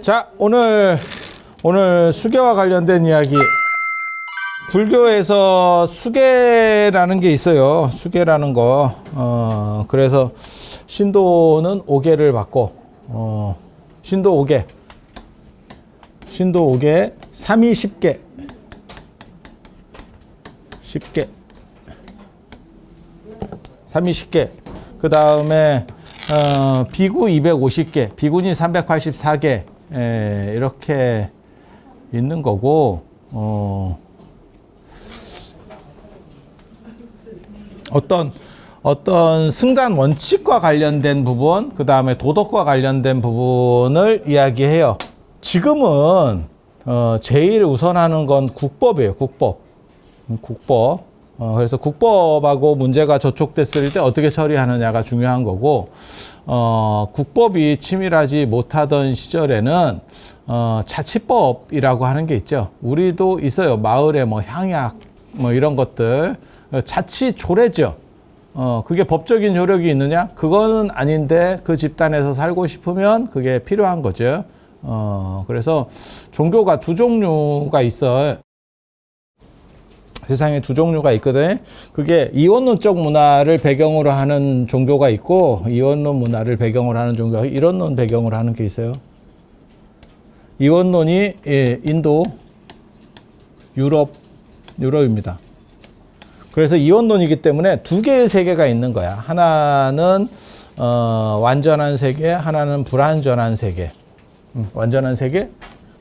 자, 오늘 수계와 관련된 이야기. 불교에서 수계라는 게 있어요. 수계라는 거. 그래서 신도는 5개를 받고, 신도 5개. 신도 5개, 3이 10개. 10개. 3이 10개. 그 다음에, 비구 250개, 비구니 384개. 이렇게 있는 거고, 어떤 승단 원칙과 관련된 부분, 그 다음에 도덕과 관련된 부분을 이야기해요. 지금은 제일 우선하는 건 국법이에요. 국법. 그래서 국법하고 문제가 저촉됐을 때 어떻게 처리하느냐가 중요한 거고, 국법이 치밀하지 못하던 시절에는 자치법이라고 하는 게 있죠. 우리도 있어요. 마을에 뭐 향약 뭐 이런 것들 자치 조례죠. 그게 법적인 효력이 있느냐? 그거는 아닌데 그 집단에서 살고 싶으면 그게 필요한 거죠. 그래서 종교가 두 종류가 있어요. 세상에 두 종류가 있거든. 그게 이원론적 문화를 배경으로 하는 종교가 있고, 이원론 문화를 배경으로 하는 종교가 이론론 배경으로 하는 게 있어요. 이원론이 인도, 유럽입니다. 그래서 이원론이기 때문에 두 개의 세계가 있는 거야. 하나는 완전한 세계, 하나는 불완전한 세계. 완전한 세계,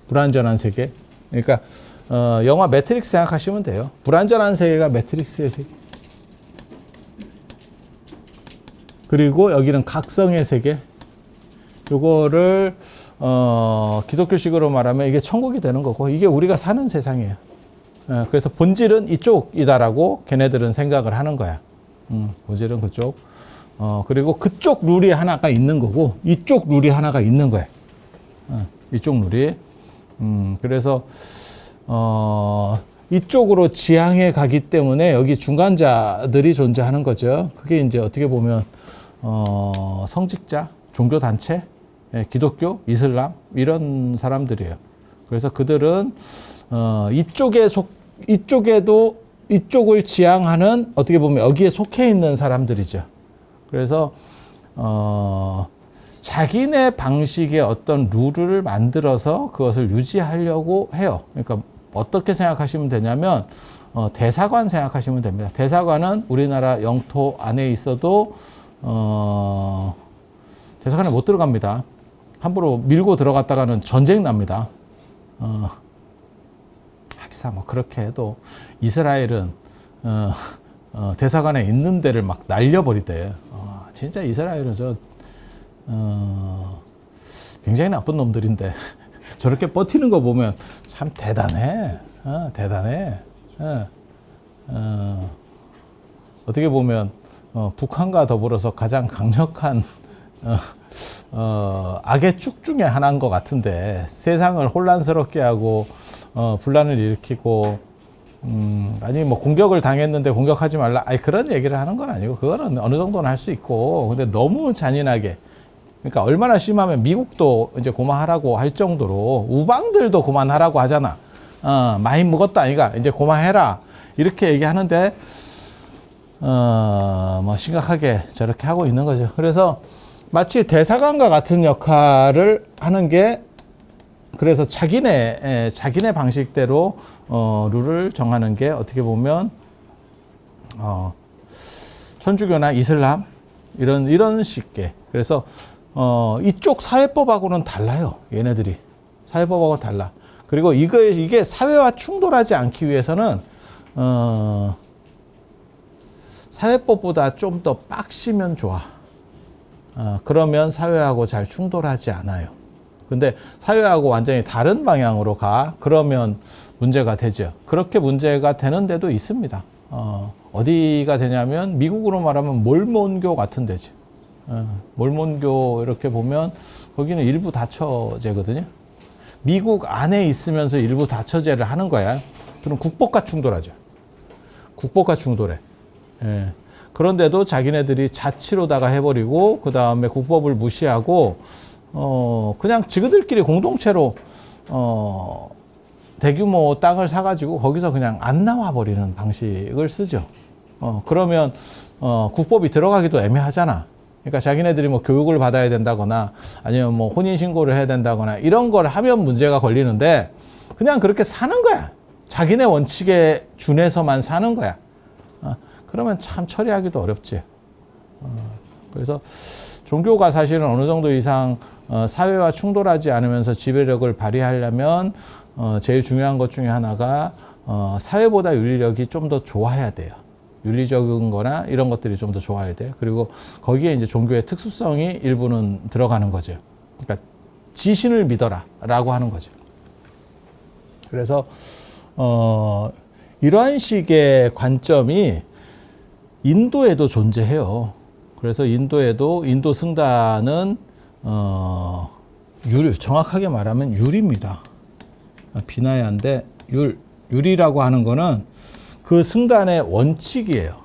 불완전한 세계. 그러니까 영화 매트릭스 생각하시면 돼요. 불완전한 세계가 매트릭스의 세계. 그리고 여기는 각성의 세계. 요거를 기독교식으로 말하면 이게 천국이 되는 거고, 이게 우리가 사는 세상이에요. 그래서 본질은 이쪽이다라고 걔네들은 생각을 하는 거야. 본질은 그쪽. 그리고 그쪽 룰이 하나가 있는 거고, 이쪽 룰이 하나가 있는 거야. 이쪽 룰이. 그래서 이쪽으로 지향해 가기 때문에 여기 중간자들이 존재하는 거죠. 그게 이제 어떻게 보면 성직자, 종교단체, 기독교, 이슬람 이런 사람들이에요. 그래서 그들은 이쪽에도 이쪽을 지향하는 어떻게 보면 여기에 속해 있는 사람들이죠. 그래서 자기네 방식의 어떤 룰을 만들어서 그것을 유지하려고 해요. 그러니까 어떻게 생각하시면 되냐면 대사관 생각하시면 됩니다. 대사관은 우리나라 영토 안에 있어도 대사관에 못 들어갑니다. 함부로 밀고 들어갔다가는 전쟁 납니다. 하기사 뭐 그렇게 해도 이스라엘은 대사관에 있는 데를 막 날려버리대. 진짜 이스라엘은 굉장히 나쁜 놈들인데 저렇게 버티는 거 보면 참 대단해. 대단해. 어떻게 보면 북한과 더불어서 가장 강력한 악의 축 중에 하나인 것 같은데, 세상을 혼란스럽게 하고 분란을 일으키고, 아니 뭐 공격을 당했는데 공격하지 말라, 아니 그런 얘기를 하는 건 아니고, 그거는 어느 정도는 할 수 있고, 근데 너무 잔인하게, 그러니까 얼마나 심하면 미국도 이제 그만하라고 할 정도로, 우방들도 그만하라고 하잖아. 많이 먹었다 아니가, 이제 그만해라 이렇게 얘기하는데 뭐 심각하게 저렇게 하고 있는 거죠. 그래서 마치 대사관과 같은 역할을 하는 게, 그래서 자기네 방식대로 룰을 정하는 게 어떻게 보면 천주교나 이슬람 이런 식의. 그래서 이쪽 사회법하고는 달라요. 얘네들이 사회법하고 달라. 그리고 이게 사회와 충돌하지 않기 위해서는 사회법보다 좀 더 빡시면 좋아. 그러면 사회하고 잘 충돌하지 않아요. 근데 사회하고 완전히 다른 방향으로 가. 그러면 문제가 되죠. 그렇게 문제가 되는 데도 있습니다. 어디가 되냐면 미국으로 말하면 몰몬교 같은 데지. 몰몬교 이렇게 보면 거기는 일부 다처제거든요. 미국 안에 있으면서 일부 다처제를 하는 거야. 그럼 국법과 충돌하죠. 국법과 충돌해. 그런데도 자기네들이 자치로다가 해버리고, 그 다음에 국법을 무시하고 그냥 지그들끼리 공동체로 대규모 땅을 사가지고 거기서 그냥 안 나와버리는 방식을 쓰죠. 그러면 국법이 들어가기도 애매하잖아. 그러니까 자기네들이 뭐 교육을 받아야 된다거나 아니면 뭐 혼인신고를 해야 된다거나 이런 걸 하면 문제가 걸리는데 그냥 그렇게 사는 거야. 자기네 원칙에 준해서만 사는 거야. 그러면 참 처리하기도 어렵지. 그래서 종교가 사실은 어느 정도 이상 사회와 충돌하지 않으면서 지배력을 발휘하려면 제일 중요한 것 중에 하나가 사회보다 윤리력이 좀 더 좋아야 돼요. 윤리적인 거나 이런 것들이 좀 더 좋아야 돼. 그리고 거기에 이제 종교의 특수성이 일부는 들어가는 거죠. 그러니까 지신을 믿어라 라고 하는 거죠. 그래서 이러한 식의 관점이 인도에도 존재해요. 그래서 인도에도 인도 승단은 정확하게 말하면 율입니다. 비나야인데 율이라고 하는 거는 그 승단의 원칙이에요.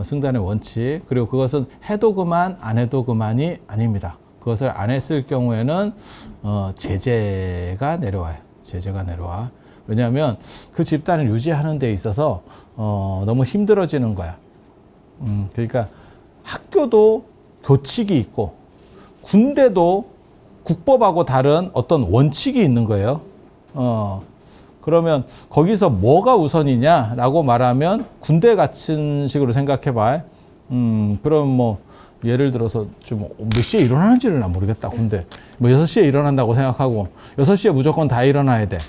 승단의 원칙. 그리고 그것은 해도 그만 안 해도 그만이 아닙니다. 그것을 안 했을 경우에는 제재가 내려와요. 제재가 내려와. 왜냐하면 그 집단을 유지하는 데 있어서 너무 힘들어지는 거야. 그러니까 학교도 교칙이 있고 군대도 국법하고 다른 어떤 원칙이 있는 거예요. 그러면 거기서 뭐가 우선이냐라고 말하면 군대 같은 식으로 생각해 봐. 그럼 뭐 예를 들어서 좀 몇 시에 일어나는지를 난 모르겠다. 군대. 뭐 6시에 일어난다고 생각하고 6시에 무조건 다 일어나야 돼.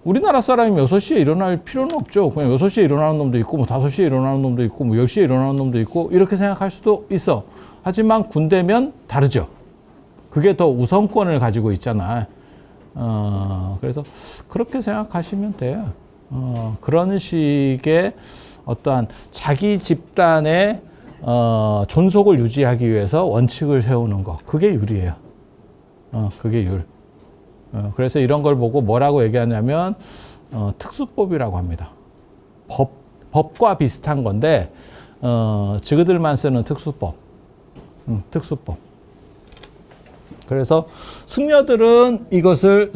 우리나라 사람이 6시에 일어날 필요는 없죠. 그냥 6시에 일어나는 놈도 있고, 뭐 5시에 일어나는 놈도 있고, 뭐 10시에 일어나는 놈도 있고, 이렇게 생각할 수도 있어. 하지만 군대면 다르죠. 그게 더 우선권을 가지고 있잖아. 그래서 그렇게 생각하시면 돼요. 그런 식의 어떠한 자기 집단의 존속을 유지하기 위해서 원칙을 세우는 거. 그게 율이에요. 그게 율. 그래서 이런 걸 보고 뭐라고 얘기하냐면 특수법이라고 합니다. 법과 비슷한 건데 지그들만 쓰는 특수법. 특수법. 그래서 승려들은 이것을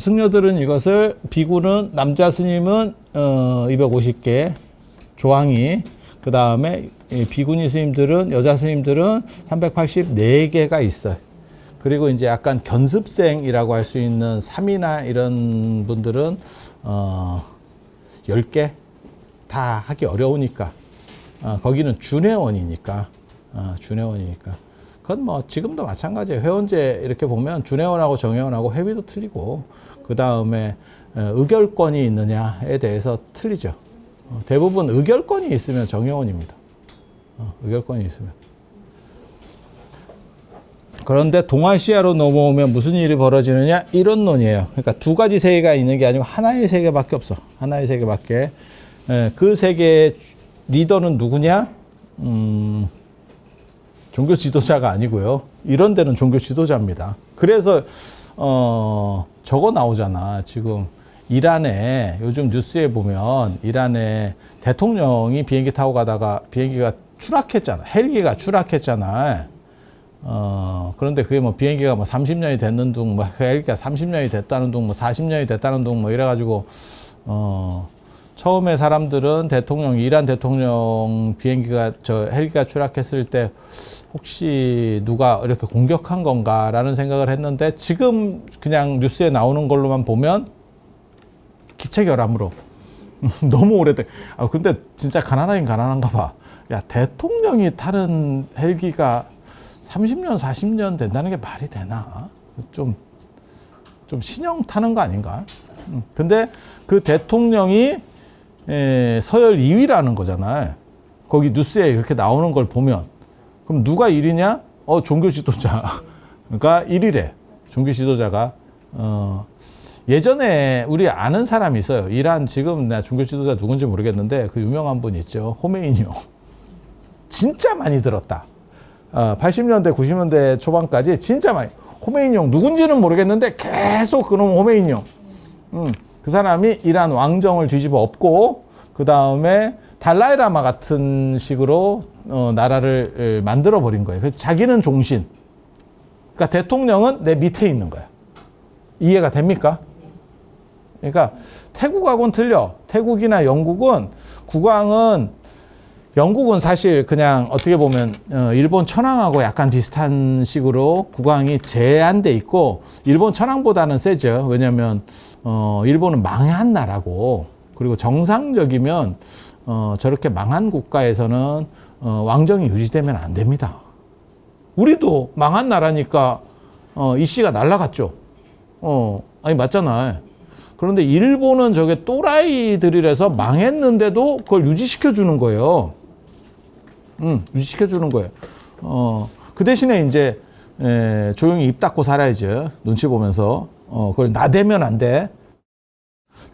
비구는 남자 스님은 250개 조항이, 그 다음에 비구니 스님들은, 여자 스님들은 384개가 있어요. 그리고 이제 약간 견습생이라고 할 수 있는 삼이나 이런 분들은 10개 다 하기 어려우니까 거기는 준회원이니까 그건 뭐 지금도 마찬가지예요. 회원제 이렇게 보면 준회원하고 정회원하고 회비도 틀리고 그 다음에 의결권이 있느냐에 대해서 틀리죠. 대부분 의결권이 있으면 정회원입니다. 의결권이 있으면. 그런데 동아시아로 넘어오면 무슨 일이 벌어지느냐? 이런 논이에요. 그러니까 두 가지 세계가 있는 게 아니고 하나의 세계밖에 없어. 하나의 세계밖에. 그 세계의 리더는 누구냐? 종교 지도자가 아니고요. 이런 데는 종교 지도자입니다. 그래서 저거 나오잖아. 지금 이란에 요즘 뉴스에 보면 이란에 대통령이 비행기 타고 가다가 비행기가 추락했잖아. 헬기가 추락했잖아. 그런데 그게 뭐 비행기가 뭐 30년이 됐는 둥, 뭐 헬기가 30년이 됐다는 둥, 뭐 40년이 됐다는 둥, 뭐 이래가지고, 처음에 사람들은 이란 대통령 비행기가, 헬기가 추락했을 때 혹시 누가 이렇게 공격한 건가라는 생각을 했는데 지금 그냥 뉴스에 나오는 걸로만 보면 기체결함으로. 너무 오래돼. 근데 진짜 가난하긴 가난한가 봐. 야, 대통령이 타는 헬기가 30년, 40년 된다는 게 말이 되나? 좀 신형 타는 거 아닌가? 근데 그 대통령이 서열 2위라는 거잖아요. 거기 뉴스에 이렇게 나오는 걸 보면. 그럼 누가 1위냐? 종교 지도자가 1위래. 종교 지도자가. 예전에 우리 아는 사람이 있어요. 이란 지금 나 종교 지도자 누군지 모르겠는데 그 유명한 분 있죠. 호메이니요. 진짜 많이 들었다. 80년대, 90년대 초반까지 진짜 많이. 호메이니용 누군지는 모르겠는데 계속 그놈 호메이니용. 그 사람이 이란 왕정을 뒤집어 엎고 그 다음에 달라이라마 같은 식으로 나라를 만들어 버린 거예요. 그래서 자기는 종신. 그러니까 대통령은 내 밑에 있는 거야. 이해가 됩니까? 그러니까 태국하고는 틀려. 태국이나 영국은 사실 그냥 어떻게 보면 일본 천황하고 약간 비슷한 식으로 국왕이 제한돼 있고, 일본 천황보다는 세죠. 왜냐하면 일본은 망한 나라고, 그리고 정상적이면 저렇게 망한 국가에서는 왕정이 유지되면 안 됩니다. 우리도 망한 나라니까 이씨가 날라갔죠. 아니 맞잖아요. 그런데 일본은 저게 또라이들이라서 망했는데도 그걸 유지시켜 주는 거예요. 유지시켜 주는 거예요. 그 대신에 이제 조용히 입 닫고 살아야죠. 눈치 보면서. 그걸 나대면 안 돼.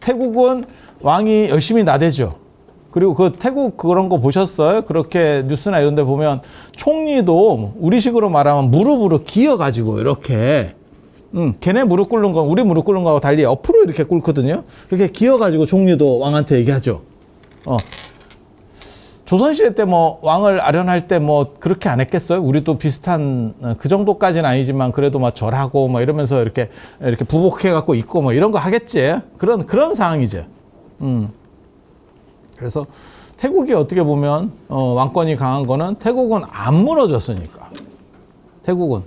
태국은 왕이 열심히 나대죠. 그리고 그 태국 그런 거 보셨어요? 그렇게 뉴스나 이런 데 보면 총리도 우리식으로 말하면 무릎으로 기어가지고 이렇게, 걔네 무릎 꿇는 건 우리 무릎 꿇는 거하고 달리 옆으로 이렇게 꿇거든요. 이렇게 기어가지고 총리도 왕한테 얘기하죠. 조선시대 때 뭐 왕을 아련할 때 뭐 그렇게 안 했겠어요? 우리도 비슷한, 그 정도까지는 아니지만 그래도 막 절하고 뭐 이러면서 이렇게 부복해갖고 있고 뭐 이런 거 하겠지. 그런 상황이죠. 그래서 태국이 어떻게 보면 왕권이 강한 거는, 태국은 안 무너졌으니까. 태국은.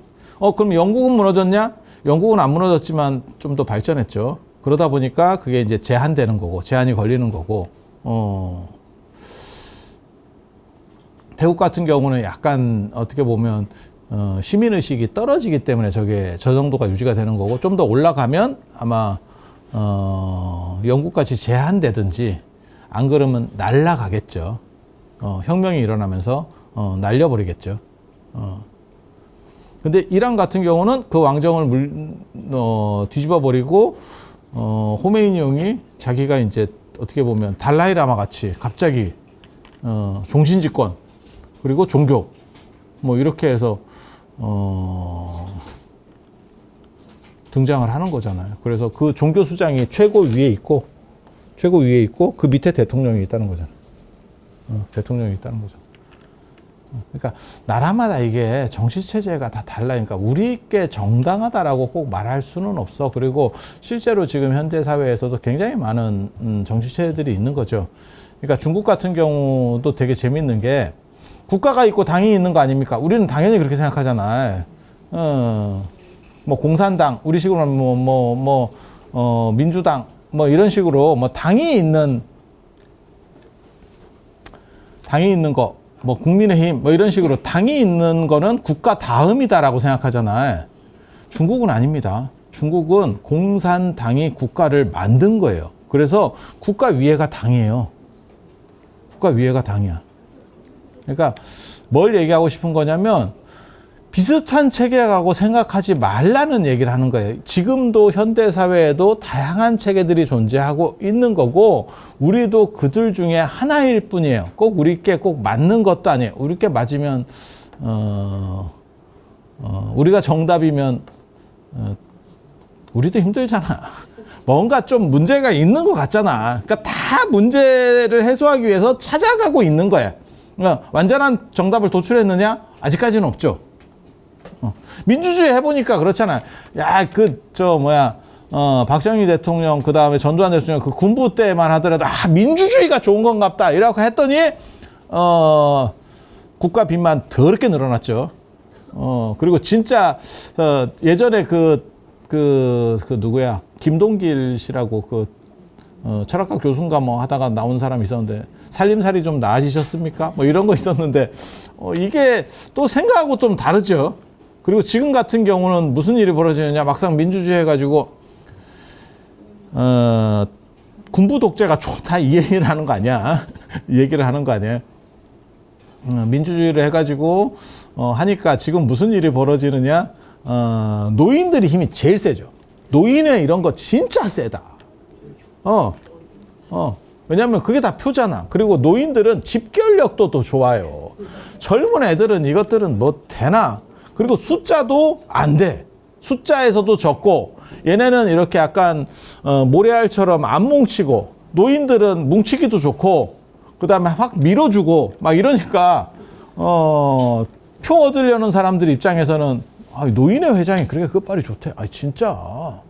그럼 영국은 무너졌냐? 영국은 안 무너졌지만 좀 더 발전했죠. 그러다 보니까 그게 이제 제한되는 거고, 제한이 걸리는 거고. 태국 같은 경우는 약간 어떻게 보면 시민의식이 떨어지기 때문에 저 정도가 유지가 되는 거고, 좀 더 올라가면 아마 영국같이 제한되든지, 안 그러면 날라가겠죠. 혁명이 일어나면서 날려버리겠죠. 근데 이란 같은 경우는 그 왕정을 뒤집어 버리고, 호메이니 형이 자기가 이제 어떻게 보면 달라이라마 같이 갑자기 종신집권 그리고 종교 뭐 이렇게 해서 등장을 하는 거잖아요. 그래서 그 종교 수장이 최고 위에 있고 그 밑에 대통령이 있다는 거잖아요. 대통령이 있다는 거죠. 그러니까 나라마다 이게 정치체제가 다 달라니까 우리께 정당하다라고 꼭 말할 수는 없어. 그리고 실제로 지금 현대 사회에서도 굉장히 많은 정치체제들이 있는 거죠. 그러니까 중국 같은 경우도 되게 재밌는 게, 국가가 있고 당이 있는 거 아닙니까? 우리는 당연히 그렇게 생각하잖아요. 뭐 공산당, 우리식으로 민주당, 뭐 이런 식으로 뭐 당이 있는 거, 뭐 국민의힘 뭐 이런 식으로 당이 있는 거는 국가 다음이다라고 생각하잖아요. 중국은 아닙니다. 중국은 공산당이 국가를 만든 거예요. 그래서 국가 위에가 당이에요. 국가 위에가 당이야. 그러니까 뭘 얘기하고 싶은 거냐면, 비슷한 체계라고 생각하지 말라는 얘기를 하는 거예요. 지금도 현대사회에도 다양한 체계들이 존재하고 있는 거고, 우리도 그들 중에 하나일 뿐이에요. 꼭 우리께 꼭 맞는 것도 아니에요. 우리께 맞으면, 우리가 정답이면, 우리도 힘들잖아. 뭔가 좀 문제가 있는 것 같잖아. 그러니까 다 문제를 해소하기 위해서 찾아가고 있는 거야. 그러니까 완전한 정답을 도출했느냐? 아직까지는 없죠. 민주주의 해보니까 그렇잖아. 야, 박정희 대통령, 그 다음에 전두환 대통령 그 군부 때만 하더라도, 민주주의가 좋은 건갑다. 이라고 했더니, 국가 빚만 더럽게 늘어났죠. 그리고 진짜, 예전에 누구야. 김동길 씨라고 철학과 교수인가 뭐 하다가 나온 사람이 있었는데, 살림살이 좀 나아지셨습니까? 뭐 이런 거 있었는데, 이게 또 생각하고 좀 다르죠. 그리고 지금 같은 경우는 무슨 일이 벌어지느냐, 막상 민주주의 해가지고 군부 독재가 좋다 이 얘기를 하는 거 아니야. 이 얘기를 하는 거 아니에요. 민주주의를 해가지고 하니까 지금 무슨 일이 벌어지느냐, 노인들이 힘이 제일 세죠. 노인의 이런 거 진짜 세다. 왜냐면 그게 다 표잖아. 그리고 노인들은 집결력도 더 좋아요. 젊은 애들은 이것들은 뭐 되나? 그리고 숫자도 안 돼. 숫자에서도 적고, 얘네는 이렇게 약간 모래알처럼 안 뭉치고, 노인들은 뭉치기도 좋고, 그 다음에 확 밀어주고 막 이러니까 표 얻으려는 사람들 입장에서는 아, 노인회 회장이 그렇게 끝발이 좋대. 아, 진짜.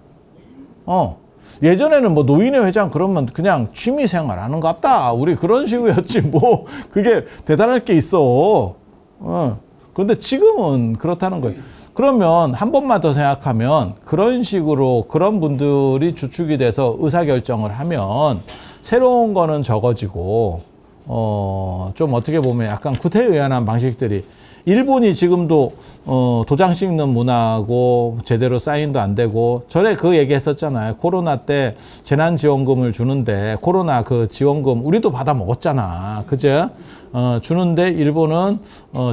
예전에는 뭐 노인회 회장 그러면 그냥 취미생활 하는 것 같다. 우리 그런 식이었지. 뭐, 그게 대단할 게 있어. 그런데 지금은 그렇다는 거예요. 그러면 한 번만 더 생각하면 그런 식으로 그런 분들이 주축이 돼서 의사결정을 하면 새로운 거는 적어지고, 좀 어떻게 보면 약간 구태의연한 방식들이 일본이 지금도 도장 찍는 문화고 제대로 사인도 안 되고 전에 그 얘기 했었잖아요. 코로나 때 재난지원금을 주는데 코로나 그 지원금 우리도 받아 먹었잖아. 그죠? 주는데 일본은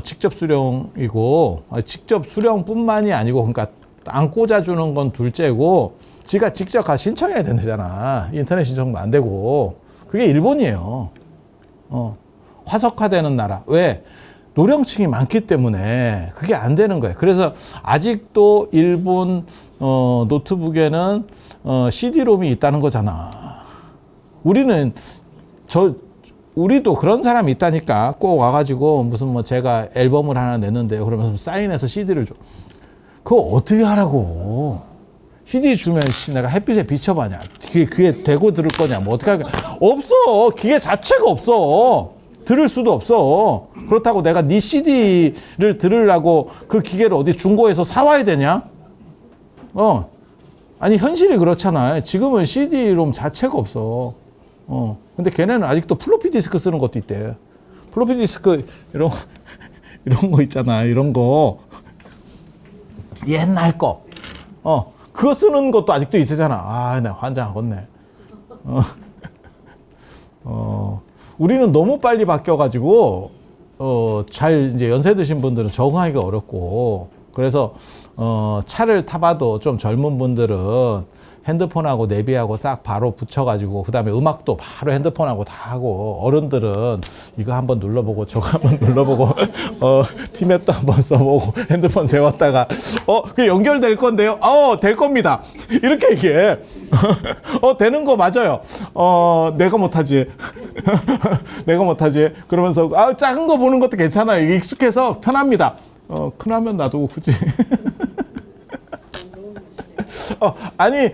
직접 수령이고 직접 수령뿐만이 아니고 그러니까 안 꽂아주는 건 둘째고 지가 직접 가 신청해야 된다잖아. 인터넷 신청도 안 되고. 그게 일본이에요. 화석화되는 나라. 왜? 노령층이 많기 때문에 그게 안 되는 거예요. 그래서 아직도 일본 노트북에는 CD롬이 있다는 거잖아. 우리도 그런 사람이 있다니까. 꼭 와가지고 무슨 뭐 제가 앨범을 하나 냈는데요. 그러면서 사인해서 CD를 줘. 그거 어떻게 하라고. CD 주면 내가 햇빛에 비춰봐냐. 귀에 대고 들을 거냐. 뭐 어떻게 할까. 없어. 기계 자체가 없어. 들을 수도 없어. 그렇다고 내가 네 CD를 들으려고 그 기계를 어디 중고에서 사와야 되냐? 아니 현실이 그렇잖아요. 지금은 CD롬 자체가 없어. 근데 걔네는 아직도 플로피 디스크 쓰는 것도 있대. 플로피 디스크 이런 거 있잖아. 이런 거 옛날 거. 그거 쓰는 것도 아직도 있잖아. 아, 나 환장하겠네. 우리는 너무 빨리 바뀌어가지고, 잘 이제 연세 드신 분들은 적응하기가 어렵고, 그래서, 차를 타봐도 좀 젊은 분들은 핸드폰하고 내비하고 딱 바로 붙여가지고, 그 다음에 음악도 바로 핸드폰하고 다 하고, 어른들은 이거 한번 눌러보고, 저거 한번 눌러보고, 티맵도 한번 써보고, 핸드폰 세웠다가, 그게 연결될 건데요? 될 겁니다. 이렇게 얘기해. 되는 거 맞아요. 내가 못하지. 내가 못하지. 그러면서, 작은 거 보는 것도 괜찮아요. 익숙해서 편합니다. 큰 화면 놔두고 굳이. 아니,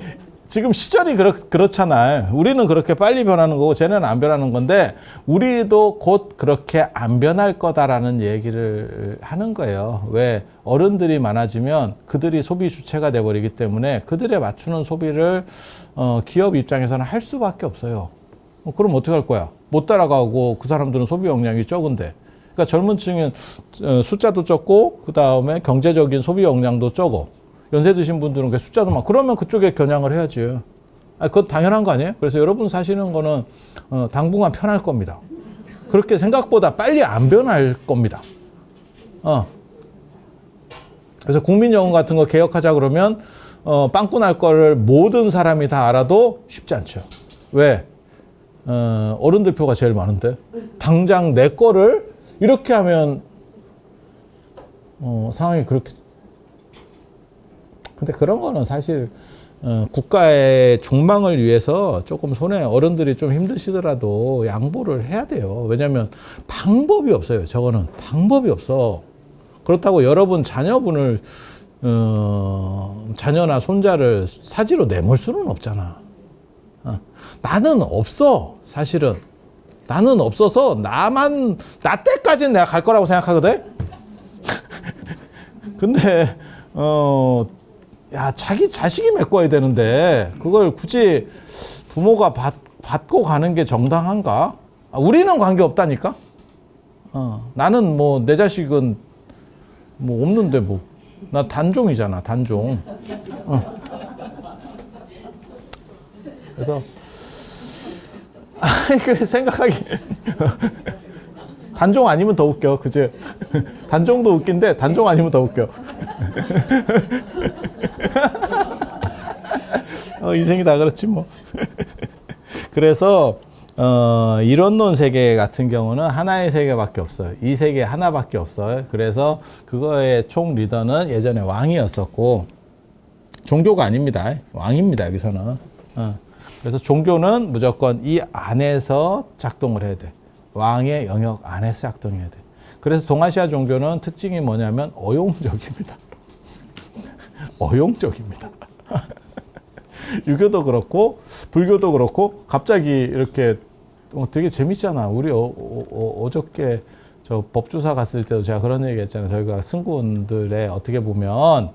지금 시절이 그렇잖아요. 우리는 그렇게 빨리 변하는 거고, 쟤네는 안 변하는 건데, 우리도 곧 그렇게 안 변할 거다라는 얘기를 하는 거예요. 왜? 어른들이 많아지면 그들이 소비 주체가 돼버리기 때문에 그들에 맞추는 소비를, 기업 입장에서는 할 수밖에 없어요. 그럼 어떻게 할 거야? 못 따라가고 그 사람들은 소비 역량이 적은데. 그러니까 젊은 층은 숫자도 적고, 그 다음에 경제적인 소비 역량도 적어. 연세 드신 분들은 그 숫자도 많고, 그러면 그쪽에 겨냥을 해야지. 그건 당연한 거 아니에요? 그래서 여러분 사시는 거는 당분간 편할 겁니다. 그렇게 생각보다 빨리 안 변할 겁니다. 그래서 국민연금 같은 거 개혁하자 그러면 빵꾸 날 거를 모든 사람이 다 알아도 쉽지 않죠. 왜? 어른들 표가 제일 많은데 당장 내 거를 이렇게 하면 상황이 그렇게. 근데 그런 거는 사실 국가의 종망을 위해서 조금 어른들이 좀 힘드시더라도 양보를 해야 돼요. 왜냐하면 방법이 없어요. 저거는 방법이 없어. 그렇다고 여러분 자녀분을 자녀나 손자를 사지로 내몰 수는 없잖아. 나는 없어. 사실은 나는 없어서 나 때까지는 내가 갈 거라고 생각하거든. 근데 자기 자식이 메꿔야 되는데 그걸 굳이 부모가 받고 가는 게 정당한가? 우리는 관계 없다니까. 나는 뭐 내 자식은 뭐 없는데 뭐 나 단종이잖아, 단종. 그래서 그 생각하기 단종 아니면 더 웃겨, 그치? 단종도 웃긴데 단종 아니면 더 웃겨. 인생이 다 그렇지 뭐. 그래서 이론론 세계 같은 경우는 하나의 세계밖에 없어요. 이 세계 하나밖에 없어요. 그래서 그거의 총 리더는 예전에 왕이었었고, 종교가 아닙니다. 왕입니다, 여기서는. 그래서 종교는 무조건 이 안에서 작동을 해야 돼. 왕의 영역 안에서 작동해야 돼. 그래서 동아시아 종교는 특징이 뭐냐면 어용적입니다. 어용적입니다. 유교도 그렇고 불교도 그렇고 갑자기 이렇게 되게 재밌잖아. 우리 어저께 저 법주사 갔을 때도 제가 그런 얘기 했잖아요. 저희가 승군들의 어떻게 보면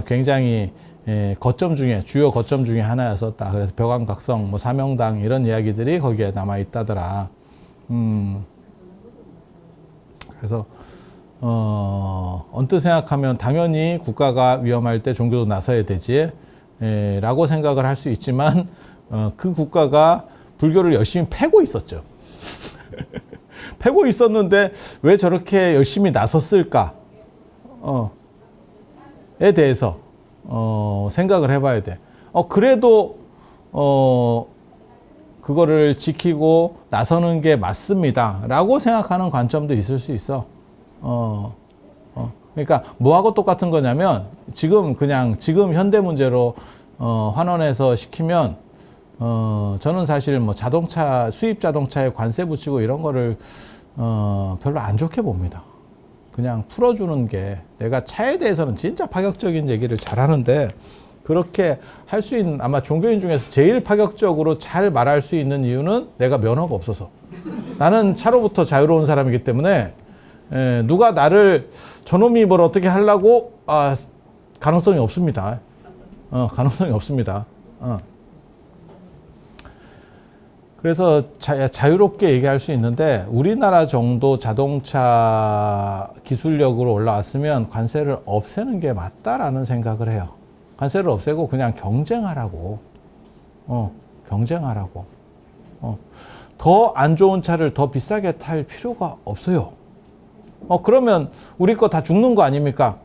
굉장히 거점 중에 주요 거점 중에 하나였었다. 그래서 벽안각성, 뭐 사명당 이런 이야기들이 거기에 남아 있다더라. 그래서 언뜻 생각하면 당연히 국가가 위험할 때 종교도 나서야 되지 라고 생각을 할 수 있지만 그 국가가 불교를 열심히 패고 있었죠. 패고 있었는데 왜 저렇게 열심히 나섰을까? 에 대해서 생각을 해봐야 돼. 그래도 그거를 지키고 나서는 게 맞습니다 라고 생각하는 관점도 있을 수 있어. 그러니까 뭐하고 똑같은 거냐면 지금 현대 문제로 환원해서 시키면 저는 사실 뭐 자동차 수입 자동차에 관세 붙이고 이런 거를 별로 안 좋게 봅니다. 그냥 풀어주는 게, 내가 차에 대해서는 진짜 파격적인 얘기를 잘 하는데 그렇게 할 수 있는, 아마 종교인 중에서 제일 파격적으로 잘 말할 수 있는 이유는 내가 면허가 없어서. 나는 차로부터 자유로운 사람이기 때문에 누가 나를 저놈이 뭘 어떻게 하려고 가능성이 없습니다. 가능성이 없습니다. 그래서 자유롭게 얘기할 수 있는데 우리나라 정도 자동차 기술력으로 올라왔으면 관세를 없애는 게 맞다라는 생각을 해요. 관세를 없애고 그냥 경쟁하라고. 경쟁하라고. 더 안 좋은 차를 더 비싸게 탈 필요가 없어요. 그러면 우리 거 다 죽는 거 아닙니까?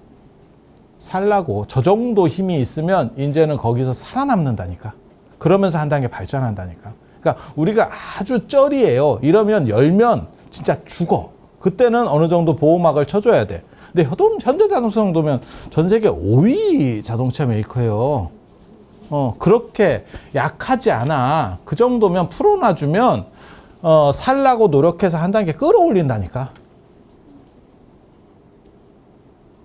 살라고. 저 정도 힘이 있으면 이제는 거기서 살아남는다니까. 그러면서 한 단계 발전한다니까. 그러니까 우리가 아주 쩔이에요. 이러면 열면 진짜 죽어. 그때는 어느 정도 보호막을 쳐줘야 돼. 근데 현대자동차 정도면 전 세계 5위 자동차 메이커예요. 그렇게 약하지 않아. 그 정도면 풀어놔주면 살라고 노력해서 한 단계 끌어올린다니까.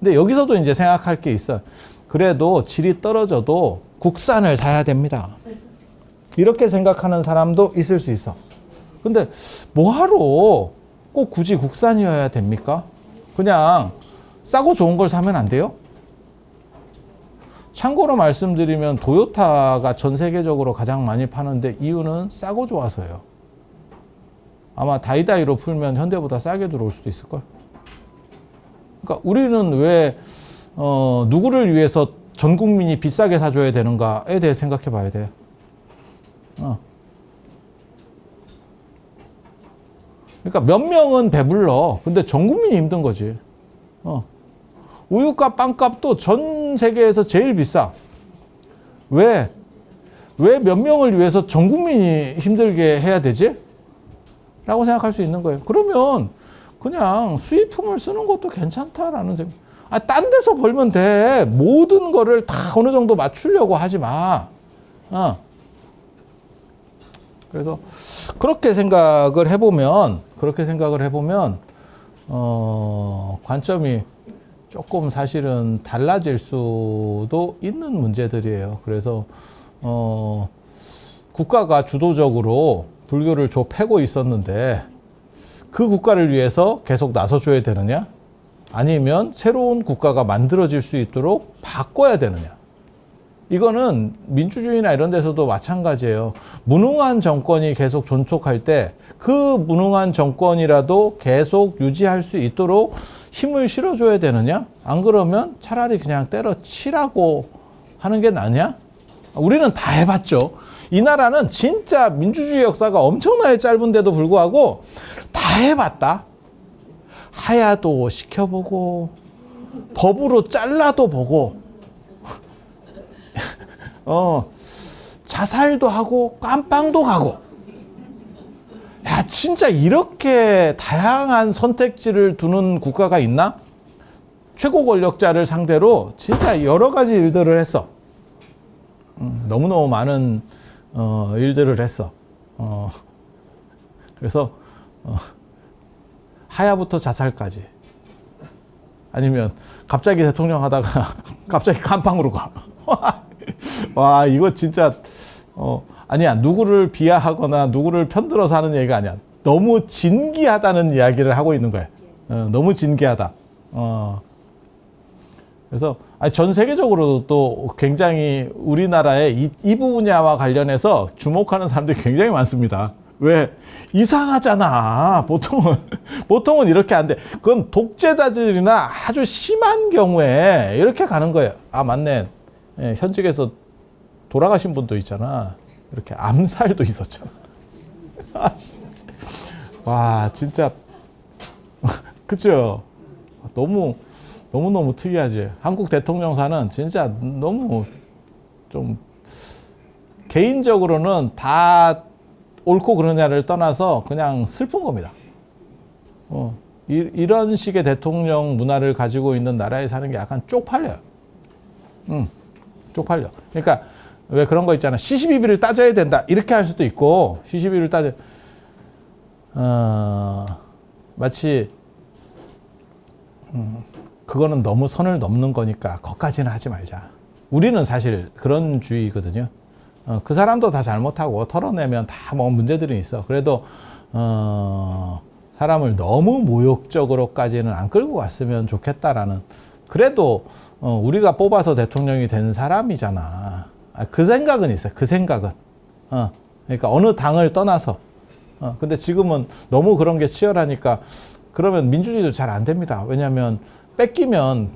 근데 여기서도 이제 생각할 게 있어. 그래도 질이 떨어져도 국산을 사야 됩니다. 이렇게 생각하는 사람도 있을 수 있어. 근데 뭐하러 꼭 굳이 국산이어야 됩니까? 그냥 싸고 좋은 걸 사면 안 돼요? 참고로 말씀드리면 도요타가 전 세계적으로 가장 많이 파는데 이유는 싸고 좋아서예요. 아마 다이다이로 풀면 현대보다 싸게 들어올 수도 있을걸? 그러니까 우리는 왜 누구를 위해서 전 국민이 비싸게 사줘야 되는가에 대해 생각해 봐야 돼요. 그러니까 몇 명은 배불러. 근데 전 국민이 힘든 거지. 우유값, 빵값도 전 세계에서 제일 비싸. 왜 몇 명을 위해서 전 국민이 힘들게 해야 되지? 라고 생각할 수 있는 거예요. 그러면 그냥 수입품을 쓰는 것도 괜찮다라는 생각. 딴 데서 벌면 돼. 모든 거를 다 어느 정도 맞추려고 하지 마. 그래서 그렇게 생각을 해보면 관점이 조금 사실은 달라질 수도 있는 문제들이에요. 그래서 국가가 주도적으로 불교를 패고 있었는데 그 국가를 위해서 계속 나서줘야 되느냐? 아니면 새로운 국가가 만들어질 수 있도록 바꿔야 되느냐? 이거는 민주주의나 이런 데서도 마찬가지예요. 무능한 정권이 계속 존속할 때 그 무능한 정권이라도 계속 유지할 수 있도록 힘을 실어줘야 되느냐? 안 그러면 차라리 그냥 때려치라고 하는 게 낫냐? 우리는 다 해봤죠. 이 나라는 진짜 민주주의 역사가 엄청나게 짧은데도 불구하고 다 해봤다. 하야도 시켜보고 법으로 잘라도 보고 자살도 하고 깜빵도 가고. 야, 진짜 이렇게 다양한 선택지를 두는 국가가 있나? 최고 권력자를 상대로 진짜 여러 가지 일들을 했어. 너무너무 많은 일들을 했어. 그래서 하야부터 자살까지. 아니면 갑자기 대통령 하다가 갑자기 간판으로 가. 와, 이거 진짜, 아니야. 누구를 비하하거나 누구를 편들어서 하는 얘기가 아니야. 너무 진기하다는 이야기를 하고 있는 거야. 너무 진기하다. 그래서 전 세계적으로도 또 굉장히 우리나라의 이 분야와 관련해서 주목하는 사람들이 굉장히 많습니다. 왜? 이상하잖아. 보통은 이렇게 안 돼. 그건 독재자들이나 아주 심한 경우에 이렇게 가는 거예요. 아, 맞네. 예, 현직에서 돌아가신 분도 있잖아. 이렇게 암살도 있었잖아. 와, 진짜. 그죠? 너무너무 특이하지. 한국 대통령사는 진짜 너무 좀 개인적으로는 다 옳고 그러냐를 떠나서 그냥 슬픈 겁니다. 이런 식의 대통령 문화를 가지고 있는 나라에 사는 게 약간 쪽팔려요. 쪽팔려. 그러니까 왜 그런 거 있잖아. 시시비비를 따져야 된다. 이렇게 할 수도 있고, 시시비비를 마치 그거는 너무 선을 넘는 거니까 거기까지는 하지 말자. 우리는 사실 그런 주의거든요. 그 사람도 다 잘못하고 털어내면 다 뭐 문제들이 있어. 그래도 사람을 너무 모욕적으로까지는 안 끌고 갔으면 좋겠다라는. 그래도 우리가 뽑아서 대통령이 된 사람이잖아. 그 생각은 있어요. 그 생각은. 그러니까 어느 당을 떠나서. 근데 지금은 너무 그런 게 치열하니까 그러면 민주주의도 잘 안 됩니다. 왜냐하면 뺏기면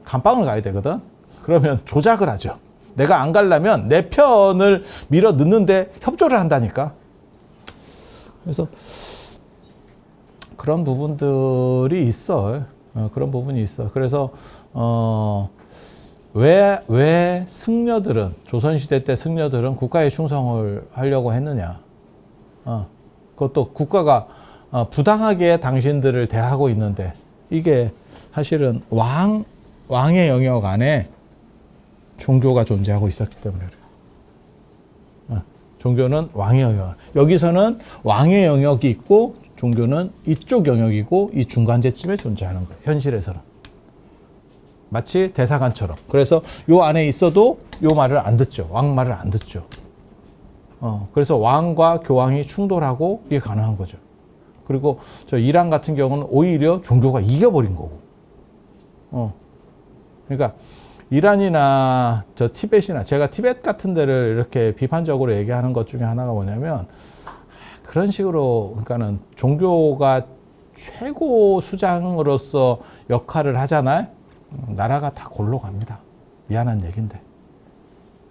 감방을 가야 되거든. 그러면 조작을 하죠. 내가 안 가려면 내 편을 밀어 넣는데 협조를 한다니까. 그래서 그런 부분들이 있어. 그런 부분이 있어. 그래서 왜 승려들은, 조선시대 때 승려들은 국가에 충성을 하려고 했느냐. 그것도 국가가 부당하게 당신들을 대하고 있는데, 이게 사실은 왕의 영역 안에 종교가 존재하고 있었기 때문에 그래요. 종교는 왕의 영역. 여기서는 왕의 영역이 있고 종교는 이쪽 영역이고 이 중간재쯤에 존재하는 거예요. 현실에서는. 마치 대사관처럼. 그래서 요 안에 있어도 요 말을 안 듣죠. 왕 말을 안 듣죠. 그래서 왕과 교황이 충돌하고 이게 가능한 거죠. 그리고 저 이란 같은 경우는 오히려 종교가 이겨버린 거고. 그러니까 이란이나 저 티벳이나, 제가 티벳 같은 데를 이렇게 비판적으로 얘기하는 것 중에 하나가 뭐냐면, 그런 식으로, 그러니까는 종교가 최고 수장으로서 역할을 하잖아요. 나라가 다 골로 갑니다. 미안한 얘기인데.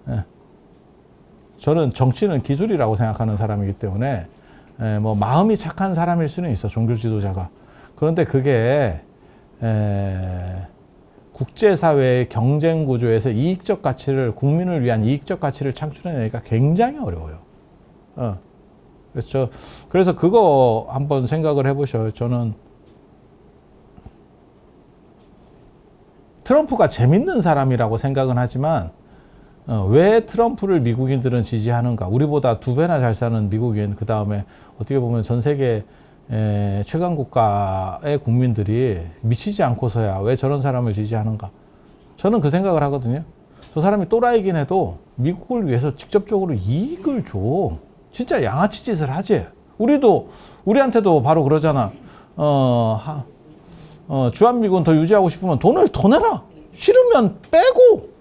예. 저는 정치는 기술이라고 생각하는 사람이기 때문에, 뭐 마음이 착한 사람일 수는 있어, 종교 지도자가. 그런데 그게 국제사회의 경쟁 구조에서 이익적 가치를, 국민을 위한 이익적 가치를 창출해내기가 굉장히 어려워요. 그래서 그거 한번 생각을 해보셔요. 저는 트럼프가 재밌는 사람이라고 생각은 하지만, 왜 트럼프를 미국인들은 지지하는가? 우리보다 2배나 잘 사는 미국인, 그 다음에 어떻게 보면 전 세계 최강 국가의 국민들이 미치지 않고서야 왜 저런 사람을 지지하는가? 저는 그 생각을 하거든요. 저 사람이 또라이긴 해도 미국을 위해서 직접적으로 이익을 줘. 진짜 양아치 짓을 하지. 우리한테도 바로 그러잖아. 주한미군 더 유지하고 싶으면 돈을 더 내라. 싫으면 빼고.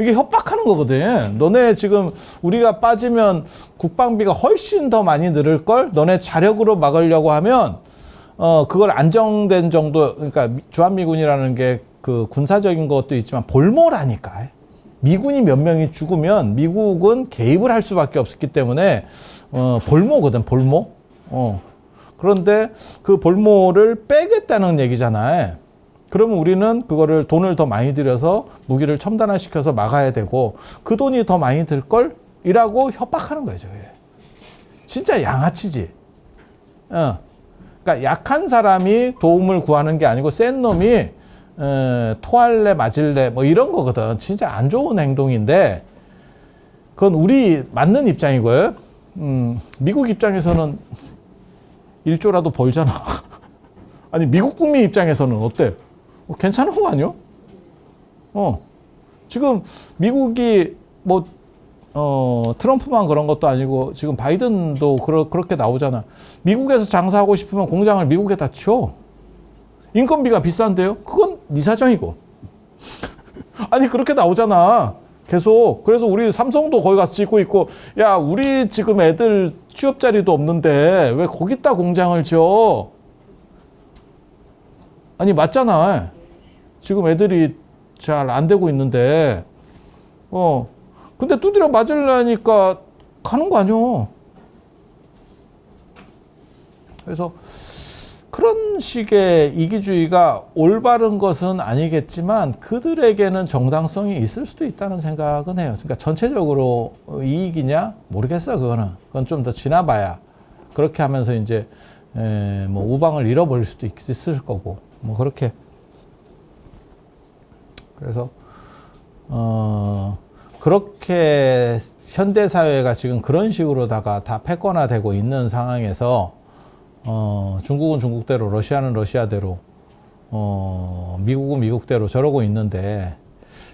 이게 협박하는 거거든. 너네 지금 우리가 빠지면 국방비가 훨씬 더 많이 늘을걸? 너네 자력으로 막으려고 하면, 그걸 안정된 정도, 그러니까 주한미군이라는 게 그 군사적인 것도 있지만 볼모라니까. 미군이 몇 명이 죽으면 미국은 개입을 할 수밖에 없었기 때문에, 볼모거든, 볼모. 그런데 그 볼모를 빼겠다는 얘기잖아요. 그러면 우리는 그거를 돈을 더 많이 들여서 무기를 첨단화시켜서 막아야 되고, 그 돈이 더 많이 들걸? 이라고 협박하는 거죠. 진짜 양아치지. 그러니까 약한 사람이 도움을 구하는 게 아니고 센 놈이 토할래 맞을래 뭐 이런 거거든. 진짜 안 좋은 행동인데, 그건 우리 맞는 입장이고요. 미국 입장에서는 1조라도 벌잖아. 아니 미국 국민 입장에서는 어때? 괜찮은 거 아니요? 지금 미국이 뭐 트럼프만 그런 것도 아니고 지금 바이든도 그렇게 나오잖아. 미국에서 장사하고 싶으면 공장을 미국에다 쳐. 인건비가 비싼데요? 그건 네 사정이고. 아니 그렇게 나오잖아. 계속. 그래서 우리 삼성도 거기 가서 짓고 있고, 야 우리 지금 애들 취업 자리도 없는데 왜 거기다 공장을 지어? 아니 맞잖아. 지금 애들이 잘 안 되고 있는데 근데 두드려 맞으려니까 가는 거 아니오. 그래서 그런 식의 이기주의가 올바른 것은 아니겠지만 그들에게는 정당성이 있을 수도 있다는 생각은 해요. 그러니까 전체적으로 이익이냐? 모르겠어, 그거는. 그건 좀 더 지나봐야. 그렇게 하면서 이제, 뭐, 우방을 잃어버릴 수도 있을 거고. 뭐, 그렇게. 그래서, 그렇게 현대사회가 지금 그런 식으로다가 다 패권화되고 있는 상황에서 중국은 중국대로, 러시아는 러시아대로, 미국은 미국대로 저러고 있는데,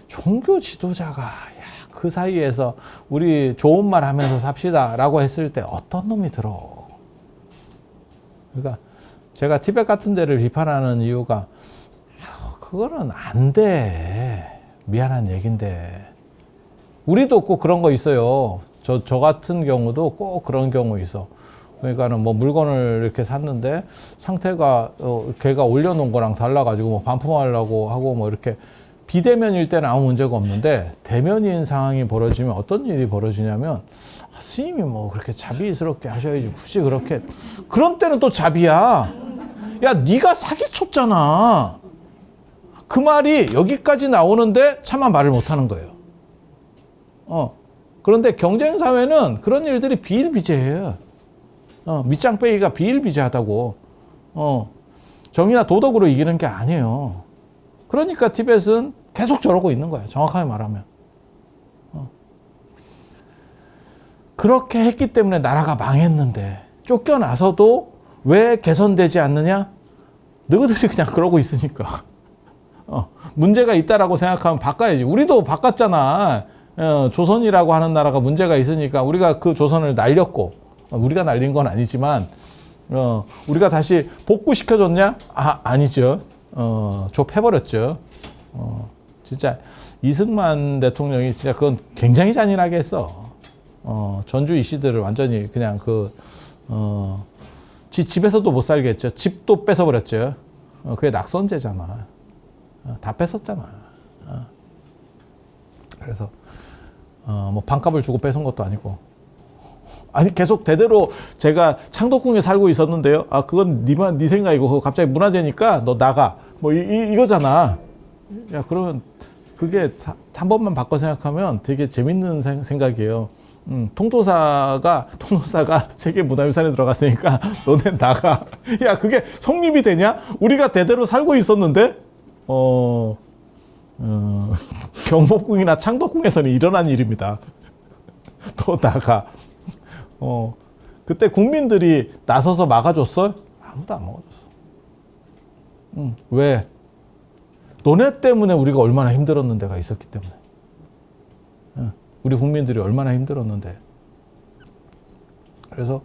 종교 지도자가, 야, 그 사이에서 우리 좋은 말 하면서 삽시다 라고 했을 때 어떤 놈이 들어? 그러니까 제가 티벳 같은 데를 비판하는 이유가, 그거는 안 돼. 미안한 얘긴데. 우리도 꼭 그런 거 있어요. 저 같은 경우도 꼭 그런 경우 있어. 그러니까는 뭐 물건을 이렇게 샀는데 상태가 걔가 올려놓은 거랑 달라가지고 뭐 반품하려고 하고 뭐 이렇게 비대면일 때는 아무 문제가 없는데 대면인 상황이 벌어지면 어떤 일이 벌어지냐면 스님이 뭐 그렇게 자비스럽게 하셔야지 굳이 그렇게 그런 때는 또 자비야. 야 네가 사기쳤잖아. 그 말이 여기까지 나오는데 차마 말을 못하는 거예요. 그런데 경쟁사회는 그런 일들이 비일비재해요. 밑장 빼기가 비일비재하다고. 정의나 도덕으로 이기는 게 아니에요. 그러니까 티벳은 계속 저러고 있는 거예요. 정확하게 말하면. 그렇게 했기 때문에 나라가 망했는데 쫓겨나서도 왜 개선되지 않느냐? 너희들이 그냥 그러고 있으니까. 문제가 있다라고 생각하면 바꿔야지. 우리도 바꿨잖아. 조선이라고 하는 나라가 문제가 있으니까 우리가 그 조선을 날렸고, 우리가 날린 건 아니지만, 우리가 다시 복구시켜줬냐? 아니죠. 좁혀버렸죠. 진짜 이승만 대통령이 진짜 그건 굉장히 잔인하게 했어. 전주 이씨들을 완전히 그냥 집에서도 못 살게 했죠. 집도 뺏어버렸죠. 그게 낙선제잖아. 다 뺏었잖아. 그래서 뭐 반값을 주고 뺏은 것도 아니고. 아니 계속 대대로 제가 창덕궁에 살고 있었는데요. 그건 네 생각이고 그거 갑자기 문화재니까 너 나가. 뭐 이거잖아. 야 그러면 그게 한 번만 바꿔 생각하면 되게 재밌는 생각이에요. 통도사가 세계문화유산에 들어갔으니까 너네 나가. 야 그게 성립이 되냐? 우리가 대대로 살고 있었는데 경복궁이나 창덕궁에서는 일어난 일입니다. 또 나가. 그때 국민들이 나서서 막아줬어? 아무도 안 막아줬어. 왜? 너네 때문에 우리가 얼마나 힘들었는 데가 있었기 때문에. 우리 국민들이 얼마나 힘들었는데. 그래서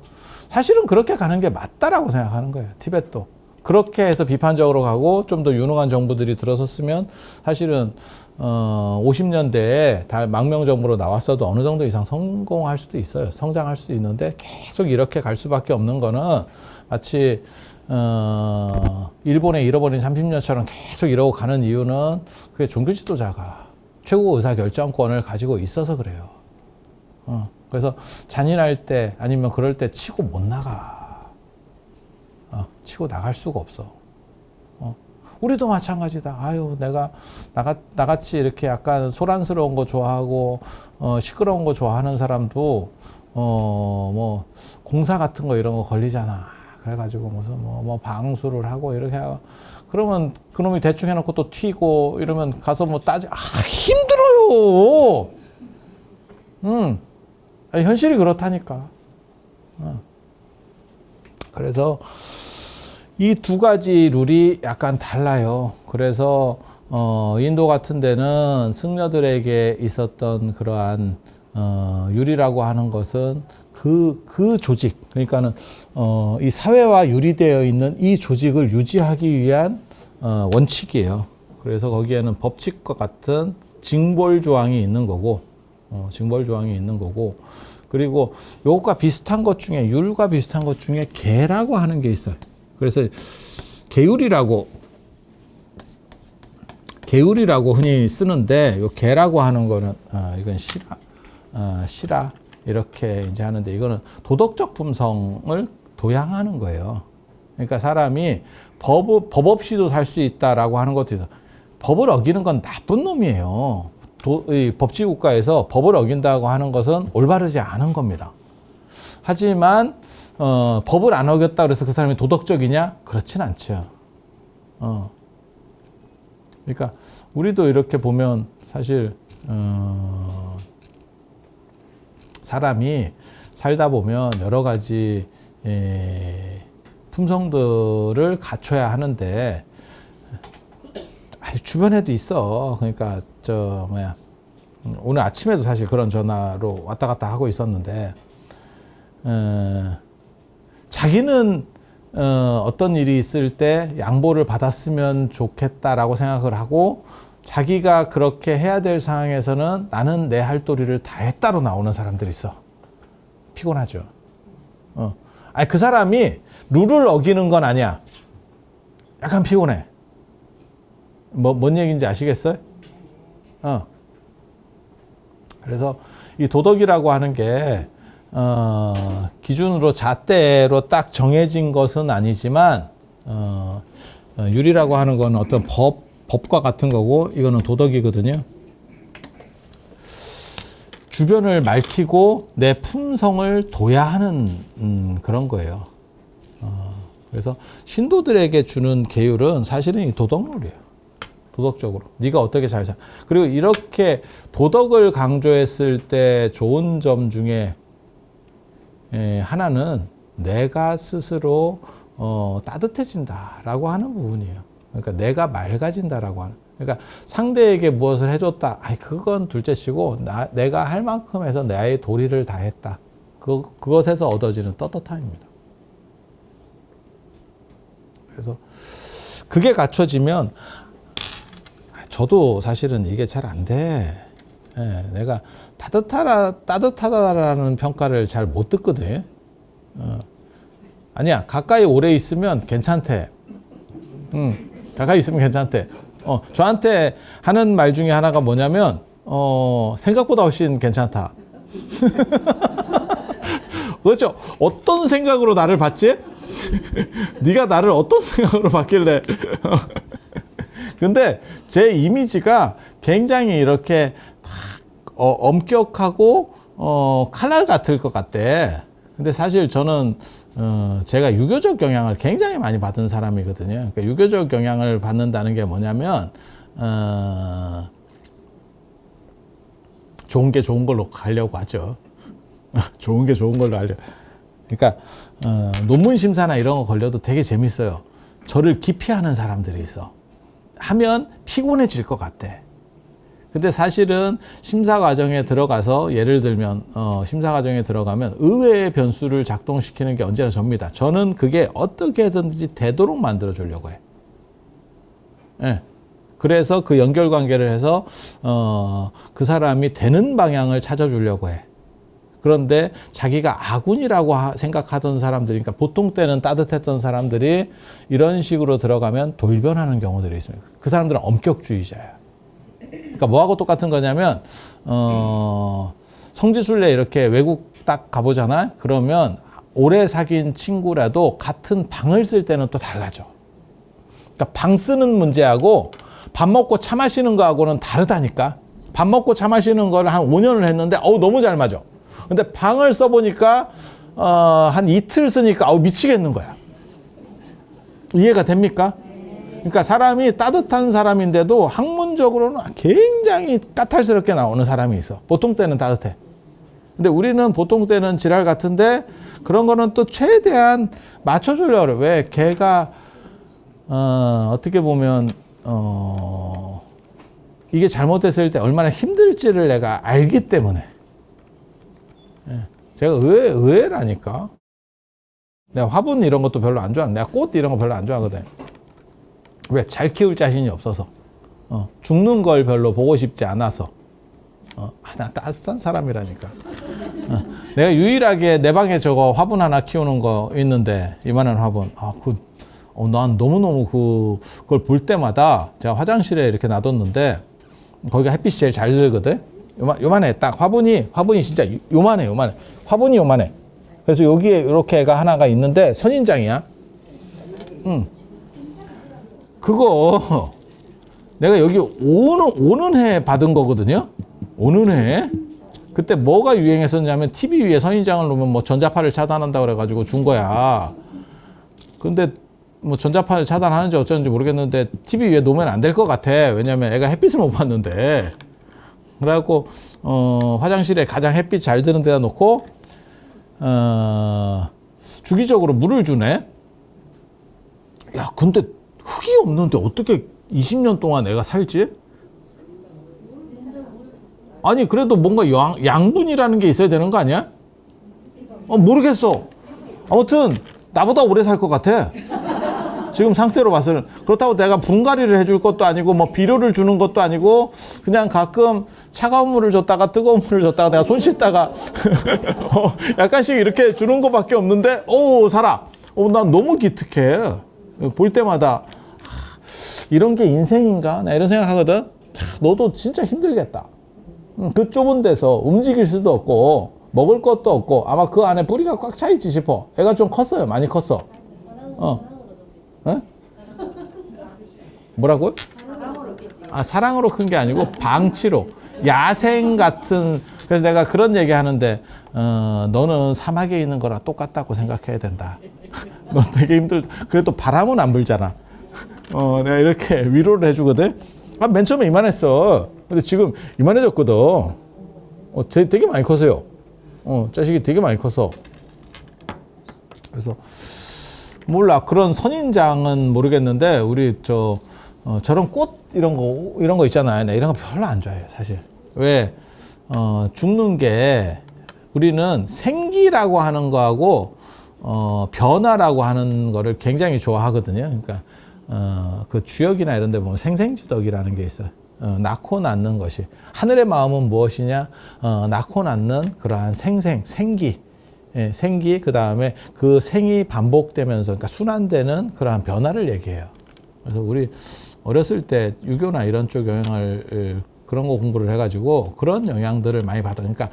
사실은 그렇게 가는 게 맞다라고 생각하는 거예요. 티벳도. 그렇게 해서 비판적으로 가고 좀 더 유능한 정부들이 들어섰으면 사실은 50년대에 망명정부로 나왔어도 어느 정도 이상 성공할 수도 있어요. 성장할 수도 있는데 계속 이렇게 갈 수밖에 없는 거는 마치 일본의 잃어버린 30년처럼 계속 이러고 가는 이유는 그게 종교 지도자가 최고 의사 결정권을 가지고 있어서 그래요. 그래서 잔인할 때 아니면 그럴 때 치고 못 나가. 치고 나갈 수가 없어. 우리도 마찬가지다. 아유, 내가 나같이 이렇게 약간 소란스러운 거 좋아하고 시끄러운 거 좋아하는 사람도 뭐 공사 같은 거 이런 거 걸리잖아. 그래가지고 무슨 뭐 방수를 하고 이렇게 하고 그러면 그놈이 대충 해놓고 또 튀고 이러면 가서 뭐 힘들어요. 아니, 현실이 그렇다니까. 그래서 이 두 가지 룰이 약간 달라요. 그래서 인도 같은 데는 승려들에게 있었던 그러한 율이라고 하는 것은 그 조직, 그러니까는 이 사회와 율이되어 있는 이 조직을 유지하기 위한 원칙이에요. 그래서 거기에는 법칙과 같은 징벌 조항이 있는 거고, 그리고 요것과 비슷한 것 중에, 율과 비슷한 것 중에 계라고 하는 게 있어요. 그래서 계율이라고 흔히 쓰는데, 요 계라고 하는 거는 이건 시라 이렇게 이제 하는데, 이거는 도덕적 품성을 도양하는 거예요. 그러니까 사람이 법 없이도 살 수 있다라고 하는 것도 있어. 법을 어기는 건 나쁜 놈이에요. 이 법치국가에서 법을 어긴다고 하는 것은 올바르지 않은 겁니다. 하지만 법을 안 어겼다 그래서 그 사람이 도덕적이냐? 그렇진 않죠. 그러니까 우리도 이렇게 보면 사실 사람이 살다 보면 여러 가지 품성들을 갖춰야 하는데, 주변에도 있어. 그러니까 오늘 아침에도 사실 그런 전화로 왔다 갔다 하고 있었는데, 자기는 어떤 일이 있을 때 양보를 받았으면 좋겠다라고 생각을 하고, 자기가 그렇게 해야 될 상황에서는 나는 내 할 도리를 다 했다로 나오는 사람들이 있어. 피곤하죠. 아니, 그 사람이 룰을 어기는 건 아니야. 약간 피곤해. 뭔 얘기인지 아시겠어요? 그래서 이 도덕이라고 하는 게 기준으로 잣대로 딱 정해진 것은 아니지만, 율이라고 하는 건 어떤 법과 같은 거고, 이거는 도덕이거든요. 주변을 밝히고 내 품성을 도야하는 그런 거예요. 그래서 신도들에게 주는 계율은 사실은 이 도덕룰이에요. 도덕적으로 네가 어떻게 잘 살. 그리고 이렇게 도덕을 강조했을 때 좋은 점 중에 하나는 내가 스스로 따뜻해진다라고 하는 부분이에요. 그러니까 내가 맑아진다라고 하는. 그러니까 상대에게 무엇을 해줬다. 그건 둘째치고 내가 할 만큼 해서 나의 도리를 다 했다. 그것에서 얻어지는 떳떳함입니다. 그래서 그게 갖춰지면, 저도 사실은 이게 잘 안 돼. 내가 따뜻하다라는 평가를 잘 못 듣거든. 아니야, 가까이 오래 있으면 괜찮대. 가까이 있으면 괜찮대. 저한테 하는 말 중에 하나가 뭐냐면, 생각보다 훨씬 괜찮다. 그렇죠? 어떤 생각으로 나를 봤지? 네가 나를 어떤 생각으로 봤길래? 근데 제 이미지가 굉장히 이렇게 엄격하고 칼날 같을 것 같대. 근데 사실 저는 제가 유교적 영향을 굉장히 많이 받은 사람이거든요. 그러니까 유교적 영향을 받는다는 게 뭐냐면, 좋은 게 좋은 걸로 가려고 하죠. 좋은 게 좋은 걸로 하려. 그러니까 논문 심사나 이런 거 걸려도 되게 재밌어요. 저를 기피하는 사람들이 있어. 하면 피곤해질 것 같대. 근데 사실은 심사 과정에 들어가서, 예를 들면 심사 과정에 들어가면 의외의 변수를 작동시키는 게 언제나 접니다. 저는 그게 어떻게든지 되도록 만들어 주려고 해. 그래서 그 연결관계를 해서 그 사람이 되는 방향을 찾아주려고 해. 그런데 자기가 아군이라고 생각하던 사람들이, 그러니까 보통 때는 따뜻했던 사람들이 이런 식으로 들어가면 돌변하는 경우들이 있습니다. 그 사람들은 엄격주의자예요. 그러니까 뭐하고 똑같은 거냐면, 성지순례 이렇게 외국 딱 가보잖아? 그러면 오래 사귄 친구라도 같은 방을 쓸 때는 또 달라져. 그러니까 방 쓰는 문제하고 밥 먹고 차 마시는 거하고는 다르다니까. 밥 먹고 차 마시는 거를 한 5년을 했는데 너무 잘 맞아. 근데 방을 써보니까 한 이틀 쓰니까 미치겠는 거야. 이해가 됩니까? 그러니까 사람이 따뜻한 사람인데도 학문적으로는 굉장히 까탈스럽게 나오는 사람이 있어. 보통 때는 따뜻해. 근데 우리는 보통 때는 지랄 같은데, 그런 거는 또 최대한 맞춰주려고 그래. 왜? 걔가 어떻게 보면 이게 잘못됐을 때 얼마나 힘들지를 내가 알기 때문에 제가 의외라니까. 내가 화분 이런 것도 별로 안 좋아하는, 내가 꽃 이런 거 별로 안 좋아하거든. 왜? 잘 키울 자신이 없어서. 죽는 걸 별로 보고 싶지 않아서. 나 따뜻한 사람이라니까. 내가 유일하게 내 방에 저거 화분 하나 키우는 거 있는데, 이만한 화분. 난 너무너무 그걸 볼 때마다 제가 화장실에 이렇게 놔뒀는데, 거기가 햇빛이 제일 잘 들거든? 요만해. 딱 화분이 진짜 요만해. 화분이 요만해. 그래서 여기에 이렇게가 하나가 있는데 선인장이야. 그거 내가 여기 오는 해 받은 거거든요. 오는 해. 그때 뭐가 유행했었냐면 TV 위에 선인장을 놓으면 뭐 전자파를 차단한다 그래가지고 준 거야. 근데 뭐 전자파를 차단하는지 어쩌는지 모르겠는데 TV 위에 놓으면 안 될 것 같아. 왜냐면 애가 햇빛을 못 봤는데. 그래갖고 화장실에 가장 햇빛 잘 드는 데다 놓고 주기적으로 물을 주네. 야, 근데 흙이 없는데 어떻게 20년 동안 애가 살지? 아니, 그래도 뭔가 양분이라는 게 있어야 되는 거 아니야? 모르겠어. 아무튼 나보다 오래 살 것 같아. 지금 상태로 봐서는. 그렇다고 내가 분갈이를 해줄 것도 아니고 뭐 비료를 주는 것도 아니고 그냥 가끔 차가운 물을 줬다가 뜨거운 물을 줬다가 내가 손 씻다가 약간씩 이렇게 주는 것밖에 없는데 살아. 난 너무 기특해. 볼 때마다 이런 게 인생인가? 나 이런 생각하거든. 너도 진짜 힘들겠다. 그 좁은 데서 움직일 수도 없고 먹을 것도 없고 아마 그 안에 뿌리가 꽉 차 있지 싶어. 애가 좀 컸어요. 많이 컸어. 뭐라고요? 사랑으로 큰 게 아니고 방치로. 야생 같은. 그래서 내가 그런 얘기 하는데 너는 사막에 있는 거랑 똑같다고 생각해야 된다. 너 되게 힘들다. 그래도 바람은 안 불잖아. 내가 이렇게 위로를 해주거든. 맨 처음에 이만했어. 근데 지금 이만해졌거든. 되게 많이 컸어요. 자식이 되게 많이 컸어. 그래서 몰라. 그런 선인장은 모르겠는데 우리 저런 꽃 이런 거 있잖아요. 나 이런 거 별로 안 좋아해요, 사실. 왜? 죽는 게 우리는 생기라고 하는 거하고 변화라고 하는 거를 굉장히 좋아하거든요. 그러니까 그 주역이나 이런 데 보면 생생지덕이라는 게 있어요. 낳고 낳는 것이. 하늘의 마음은 무엇이냐? 낳고 낳는 그러한 생기. 예, 생기, 그 다음에 그 생이 반복되면서, 그러니까 순환되는 그러한 변화를 얘기해요. 그래서 우리 어렸을 때 유교나 이런 쪽 영향을, 그런 거 공부를 해가지고 그런 영향들을 많이 받아. 그러니까,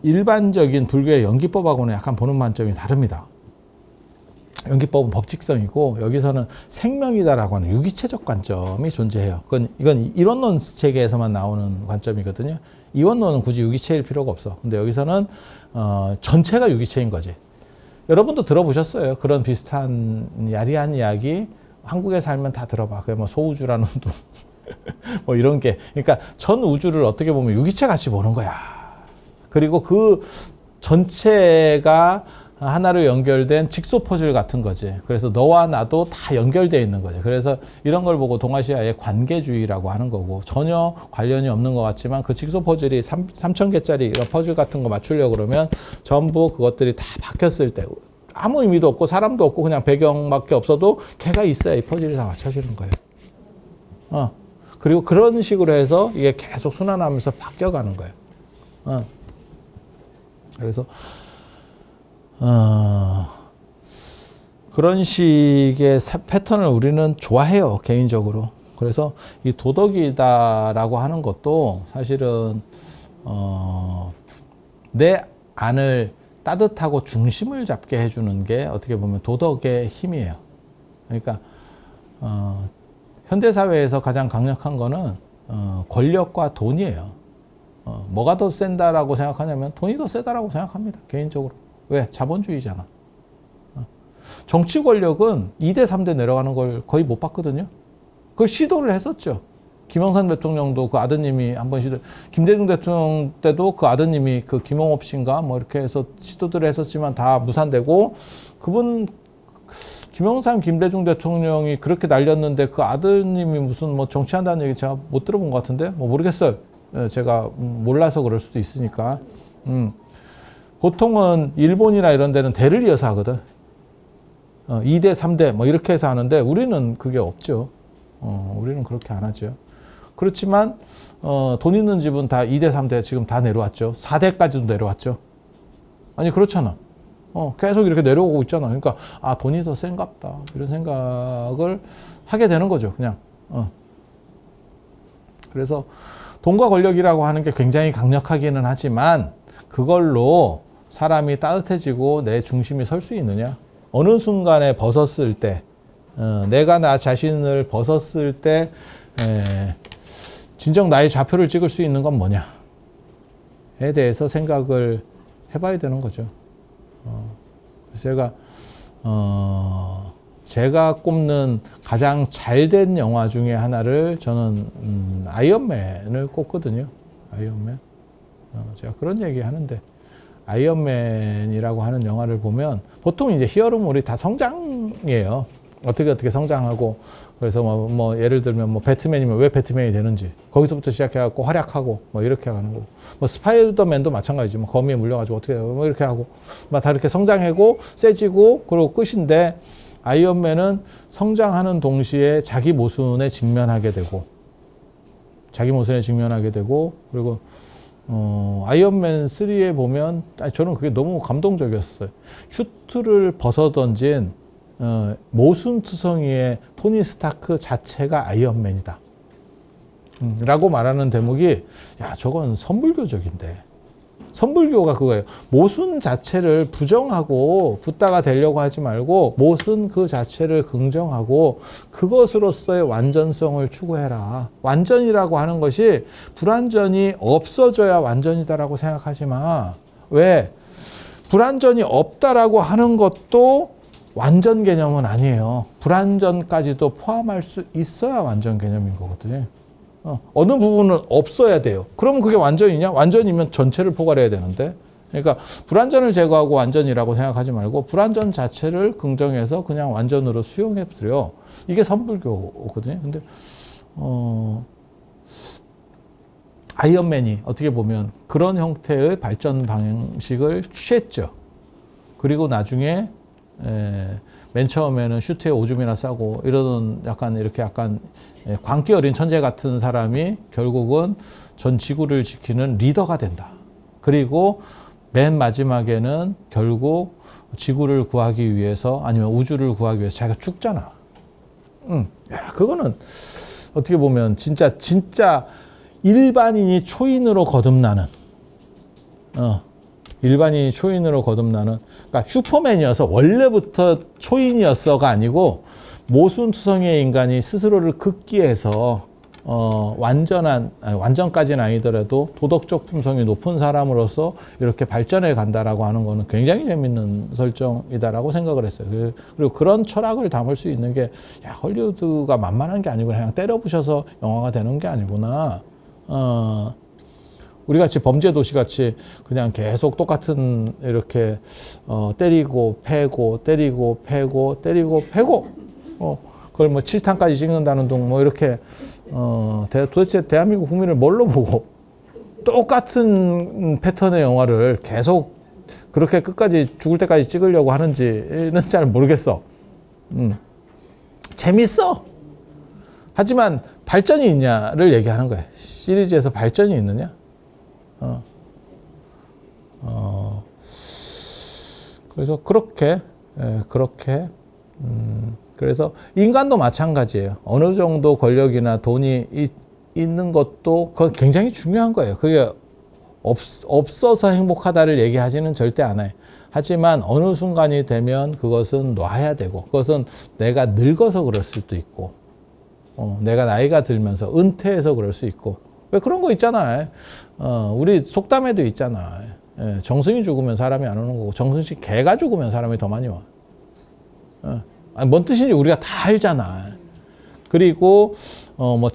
일반적인 불교의 연기법하고는 약간 보는 관점이 다릅니다. 연기법은 법칙성이고 여기서는 생명이다라고 하는 유기체적 관점이 존재해요. 이건 이원론 체계에서만 나오는 관점이거든요. 이원론은 굳이 유기체일 필요가 없어. 근데 여기서는 전체가 유기체인 거지. 여러분도 들어보셨어요. 그런 비슷한 야리한 이야기. 한국에 살면 다 들어봐. 그게 뭐 소우주라는 뭐 이런 게. 그러니까 전 우주를 어떻게 보면 유기체 같이 보는 거야. 그리고 그 전체가 하나로 연결된 직소 퍼즐 같은 거지. 그래서 너와 나도 다 연결되어 있는 거죠. 그래서 이런 걸 보고 동아시아의 관계주의라고 하는 거고 전혀 관련이 없는 것 같지만 그 직소 퍼즐이 3,000개짜리 이런 퍼즐 같은 거 맞추려고 그러면 전부 그것들이 다 바뀌었을 때 아무 의미도 없고 사람도 없고 그냥 배경밖에 없어도 걔가 있어야 이 퍼즐이 다 맞춰지는 거예요. 그리고 그런 식으로 해서 이게 계속 순환하면서 바뀌어가는 거예요. 그래서 그런 식의 패턴을 우리는 좋아해요, 개인적으로. 그래서 이 도덕이다라고 하는 것도 사실은 내 안을 따뜻하고 중심을 잡게 해주는 게 어떻게 보면 도덕의 힘이에요. 그러니까 현대사회에서 가장 강력한 거는 권력과 돈이에요. 뭐가 더 센다라고 생각하냐면 돈이 더 세다라고 생각합니다, 개인적으로. 왜? 자본주의잖아. 정치 권력은 2대, 3대 내려가는 걸 거의 못 봤거든요. 그걸 시도를 했었죠. 김영삼 대통령도 그 아드님이 한번 김대중 대통령 때도 그 아드님이 그 김용업 씨인가 뭐 이렇게 해서 시도들을 했었지만 다 무산되고 김영삼, 김대중 대통령이 그렇게 날렸는데 그 아드님이 무슨 뭐 정치한다는 얘기 제가 못 들어본 것 같은데 뭐 모르겠어요. 제가 몰라서 그럴 수도 있으니까. 보통은 일본이나 이런 데는 대를 이어서 하거든. 2대, 3대 뭐 이렇게 해서 하는데 우리는 그게 없죠. 우리는 그렇게 안 하죠. 그렇지만 돈 있는 집은 다 2대, 3대 지금 다 내려왔죠. 4대까지도 내려왔죠. 아니 그렇잖아. 계속 이렇게 내려오고 있잖아. 그러니까 아 돈이 더 센갑다 이런 생각을 하게 되는 거죠. 그냥. 그래서 돈과 권력이라고 하는 게 굉장히 강력하기는 하지만 그걸로 사람이 따뜻해지고 내 중심이 설 수 있느냐? 어느 순간에 벗었을 때, 내가 나 자신을 벗었을 때 진정 나의 좌표를 찍을 수 있는 건 뭐냐에 대해서 생각을 해봐야 되는 거죠. 그래서 제가 꼽는 가장 잘된 영화 중에 하나를 저는 아이언맨을 꼽거든요. 아이언맨. 제가 그런 얘기 하는데 아이언맨이라고 하는 영화를 보면 보통 이제 히어로물이 다 성장이에요. 어떻게 성장하고 그래서 뭐 예를 들면 뭐 배트맨이면 왜 배트맨이 되는지 거기서부터 시작해갖고 활약하고 뭐 이렇게 가는 거고 뭐 스파이더맨도 마찬가지지 뭐 거미에 물려가지고 어떻게 뭐 이렇게 하고 막 다 이렇게 성장하고 세지고 그리고 끝인데 아이언맨은 성장하는 동시에 자기 모순에 직면하게 되고 그리고 아이언맨 3에 보면 저는 그게 너무 감동적이었어요. 슈트를 벗어던진 모순투성이의 토니 스타크 자체가 아이언맨이다. 라고 말하는 대목이 야 저건 선불교적인데 선불교가 그거예요. 모순 자체를 부정하고 붓다가 되려고 하지 말고 모순 그 자체를 긍정하고 그것으로서의 완전성을 추구해라. 완전이라고 하는 것이 불완전이 없어져야 완전이다라고 생각하지 마. 왜? 불완전이 없다라고 하는 것도 완전 개념은 아니에요. 불완전까지도 포함할 수 있어야 완전 개념인 거거든요. 어느 부분은 없어야 돼요. 그러면 그게 완전이냐? 완전이면 전체를 포괄해야 되는데. 그러니까 불완전을 제거하고 완전이라고 생각하지 말고 불완전 자체를 긍정해서 그냥 완전으로 수용해버려. 이게 선불교거든요. 근데 아이언맨이 어떻게 보면 그런 형태의 발전 방식을 취했죠. 그리고 나중에 맨 처음에는 슈트에 오줌이나 싸고 이러던 약간 광기 어린 천재 같은 사람이 결국은 전 지구를 지키는 리더가 된다. 그리고 맨 마지막에는 결국 지구를 구하기 위해서 아니면 우주를 구하기 위해서 자기가 죽잖아. 야, 그거는 어떻게 보면 진짜 일반인이 초인으로 거듭나는 그러니까 슈퍼맨이어서 원래부터 초인이었어가 아니고 모순투성이의 인간이 스스로를 극기해서 완전까지는 아니더라도 도덕적 품성이 높은 사람으로서 이렇게 발전해 간다라고 하는 거는 굉장히 재밌는 설정이다라고 생각을 했어요. 그리고 그런 철학을 담을 수 있는 게 야, 헐리우드가 만만한 게 아니고 그냥 때려 부셔서 영화가 되는 게 아니구나. 우리 같이 범죄 도시 같이 그냥 계속 똑같은 이렇게 때리고 패고 그걸 뭐 7탄까지 찍는다는 둥 뭐 이렇게 도대체 대한민국 국민을 뭘로 보고 똑같은 패턴의 영화를 계속 그렇게 끝까지 죽을 때까지 찍으려고 하는지는 잘 모르겠어. 재밌어. 하지만 발전이 있냐를 얘기하는 거야. 시리즈에서 발전이 있느냐? 그래서 그래서 인간도 마찬가지예요. 어느 정도 권력이나 돈이 있는 것도 그건 굉장히 중요한 거예요. 그게 없어서 행복하다를 얘기하지는 절대 않아요. 하지만 어느 순간이 되면 그것은 놔야 되고 그것은 내가 늙어서 그럴 수도 있고 내가 나이가 들면서 은퇴해서 그럴 수 있고 왜 그런 거 있잖아요. 우리 속담에도 있잖아. 정승이 죽으면 사람이 안 오는 거고 정승씨 개가 죽으면 사람이 더 많이 와. 뭔 뜻인지 우리가 다 알잖아. 그리고 뭐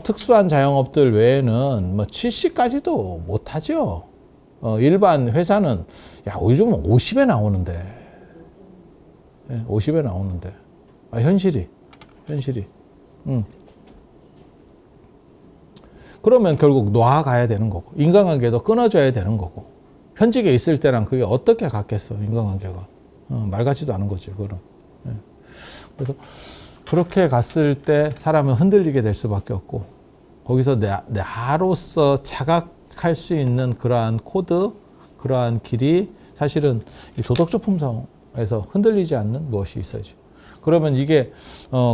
특수한 자영업들 외에는 뭐 70까지도 못 하죠. 일반 회사는 야 요즘은 50에 나오는데. 50에 나오는데. 현실이. 그러면 결국 놓아가야 되는 거고, 인간관계도 끊어져야 되는 거고, 현직에 있을 때랑 그게 어떻게 같겠어, 인간관계가. 말 같지도 않은 거지, 그거는. 예. 그래서 그렇게 갔을 때 사람은 흔들리게 될 수밖에 없고, 거기서 나로서 자각할 수 있는 그러한 코드, 그러한 길이 사실은 이 도덕적 품성에서 흔들리지 않는 무엇이 있어야죠. 그러면 이게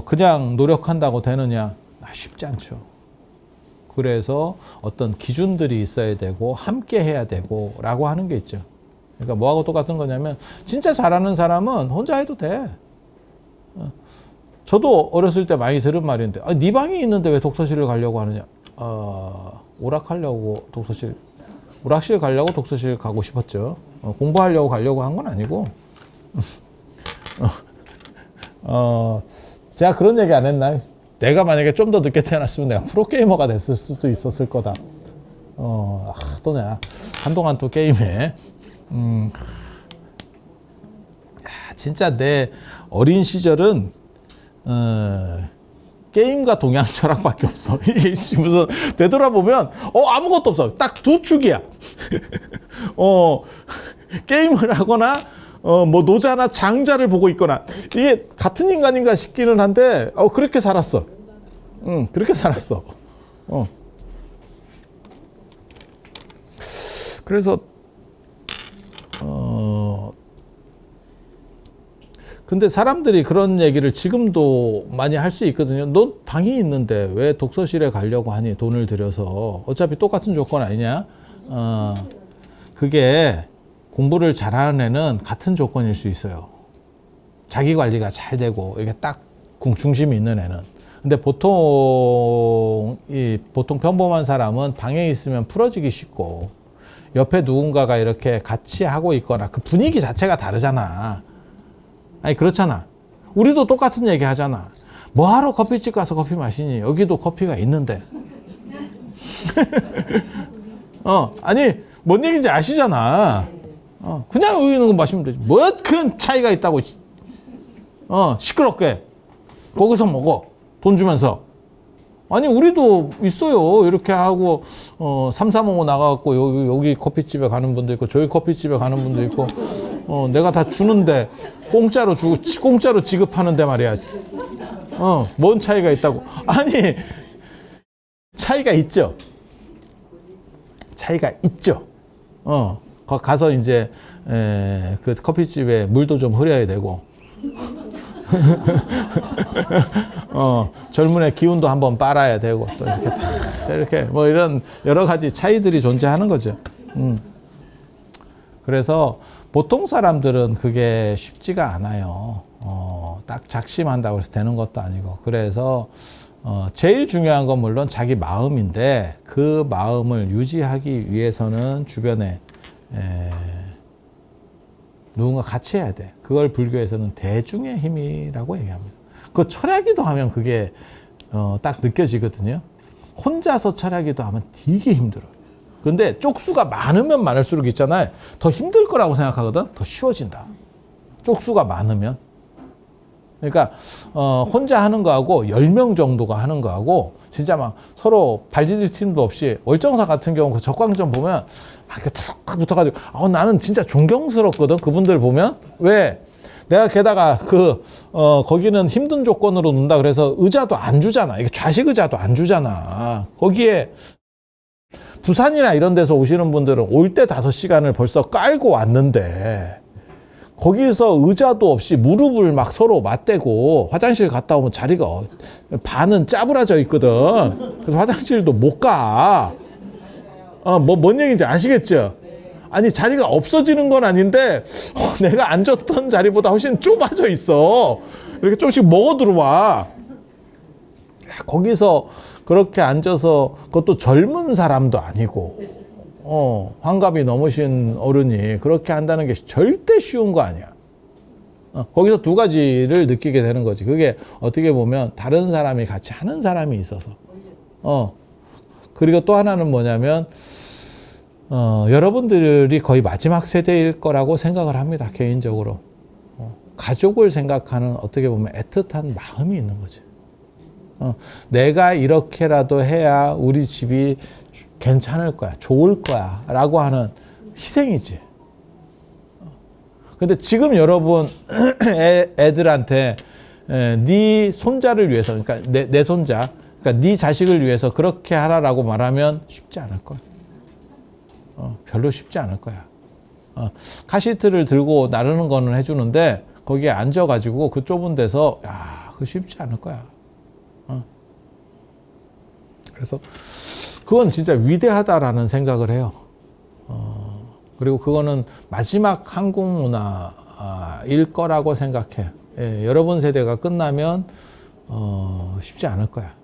그냥 노력한다고 되느냐? 쉽지 않죠. 그래서 어떤 기준들이 있어야 되고 함께 해야 되고 라고 하는 게 있죠. 그러니까 뭐하고 똑같은 거냐면 진짜 잘하는 사람은 혼자 해도 돼. 저도 어렸을 때 많이 들은 말인데, 네 방이 있는데 왜 독서실을 가려고 하느냐? 오락하려고 오락실 가려고 독서실 가고 싶었죠. 공부하려고 가려고 한 건 아니고. 제가 그런 얘기 안 했나요? 내가 만약에 좀 더 늦게 태어났으면 내가 프로게이머가 됐을 수도 있었을 거다. 또 내가 한동안 또 게임에. 진짜 내 어린 시절은 게임과 동양 철학밖에 없어. 이게 무슨 되돌아보면 아무것도 없어. 딱 두 축이야. 게임을 하거나 뭐 노자나 장자를 보고 있거나, 이게 같은 인간인가 싶기는 한데 그렇게 살았어. 그렇게 살았어. 그래서 근데 사람들이 그런 얘기를 지금도 많이 할 수 있거든요. 너 방이 있는데 왜 독서실에 가려고 하니? 돈을 들여서. 어차피 똑같은 조건 아니냐? 그게 공부를 잘하는 애는 같은 조건일 수 있어요. 자기 관리가 잘 되고 이게 딱 중심이 있는 애는. 근데 보통 평범한 사람은 방에 있으면 풀어지기 쉽고, 옆에 누군가가 이렇게 같이 하고 있거나 그 분위기 자체가 다르잖아. 아니 그렇잖아. 우리도 똑같은 얘기 하잖아. 뭐하러 커피집 가서 커피 마시니? 여기도 커피가 있는데. 아니 뭔 얘기인지 아시잖아. 그냥 여기 있는 거 마시면 되지. 뭐 큰 차이가 있다고. 시끄럽게 거기서 먹어, 돈 주면서. 아니 우리도 있어요. 이렇게 하고 335 나가갖고 여기 커피집에 가는 분도 있고 저기 커피집에 가는 분도 있고, 내가 다 주는데 공짜로 주고 공짜로 지급하는데 말이야. 뭔 차이가 있다고. 아니 차이가 있죠. 차이가 있죠. 가서 이제 그 커피집에 물도 좀 흐려야 되고 젊은 애 기운도 한번 빨아야 되고, 또 이렇게 뭐 이런 여러 가지 차이들이 존재하는 거죠. 그래서 보통 사람들은 그게 쉽지가 않아요. 딱 작심한다고 해서 되는 것도 아니고. 그래서 제일 중요한 건 물론 자기 마음인데, 그 마음을 유지하기 위해서는 주변에 누군가 같이 해야 돼. 그걸 불교에서는 대중의 힘이라고 얘기합니다. 그 철야기도 하면 그게 딱 느껴지거든요. 혼자서 철야기도 하면 되게 힘들어요. 근데 쪽수가 많으면 많을수록 있잖아요, 더 힘들 거라고 생각하거든. 더 쉬워진다, 쪽수가 많으면. 그러니까 혼자 하는 거하고 10명 정도가 하는 거하고 진짜 막 서로 발디딜 틈도 없이, 월정사 같은 경우 그 적광점 보면 막 이렇게 탁 붙어가지고 나는 진짜 존경스럽거든, 그분들 보면. 왜? 내가 게다가 거기는 힘든 조건으로 논다 그래서 의자도 안 주잖아. 이게 좌식 의자도 안 주잖아. 거기에 부산이나 이런 데서 오시는 분들은 올 때 5시간을 벌써 깔고 왔는데, 거기서 의자도 없이 무릎을 막 서로 맞대고 화장실 갔다 오면 자리가 반은 짜부라져 있거든. 그래서 화장실도 못 가. 뭔 얘기인지 아시겠죠? 아니 자리가 없어지는 건 아닌데 내가 앉았던 자리보다 훨씬 좁아져 있어. 이렇게 조금씩 먹어 들어와. 거기서 그렇게 앉아서, 그것도 젊은 사람도 아니고 환갑이 넘으신 어른이 그렇게 한다는 게 절대 쉬운 거 아니야. 거기서 두 가지를 느끼게 되는 거지. 그게 어떻게 보면 다른 사람이 같이 하는 사람이 있어서. 그리고 또 하나는 뭐냐면 여러분들이 거의 마지막 세대일 거라고 생각을 합니다, 개인적으로. 가족을 생각하는 어떻게 보면 애틋한 마음이 있는 거지. 내가 이렇게라도 해야 우리 집이 괜찮을 거야, 좋을 거야 라고 하는 희생이지. 근데 지금 여러분 애들한테 네 손자를 위해서, 그러니까 내 손자, 그러니까 네 자식을 위해서 그렇게 하라라고 말하면 쉽지 않을 거야. 별로 쉽지 않을 거야. 카시트를 들고 나르는 거는 해주는데 거기에 앉아가지고 그 좁은 데서 그거 쉽지 않을 거야. 그래서 그건 진짜 위대하다라는 생각을 해요. 그리고 그거는 마지막 한국 문화일 거라고 생각해. 여러분 세대가 끝나면 쉽지 않을 거야.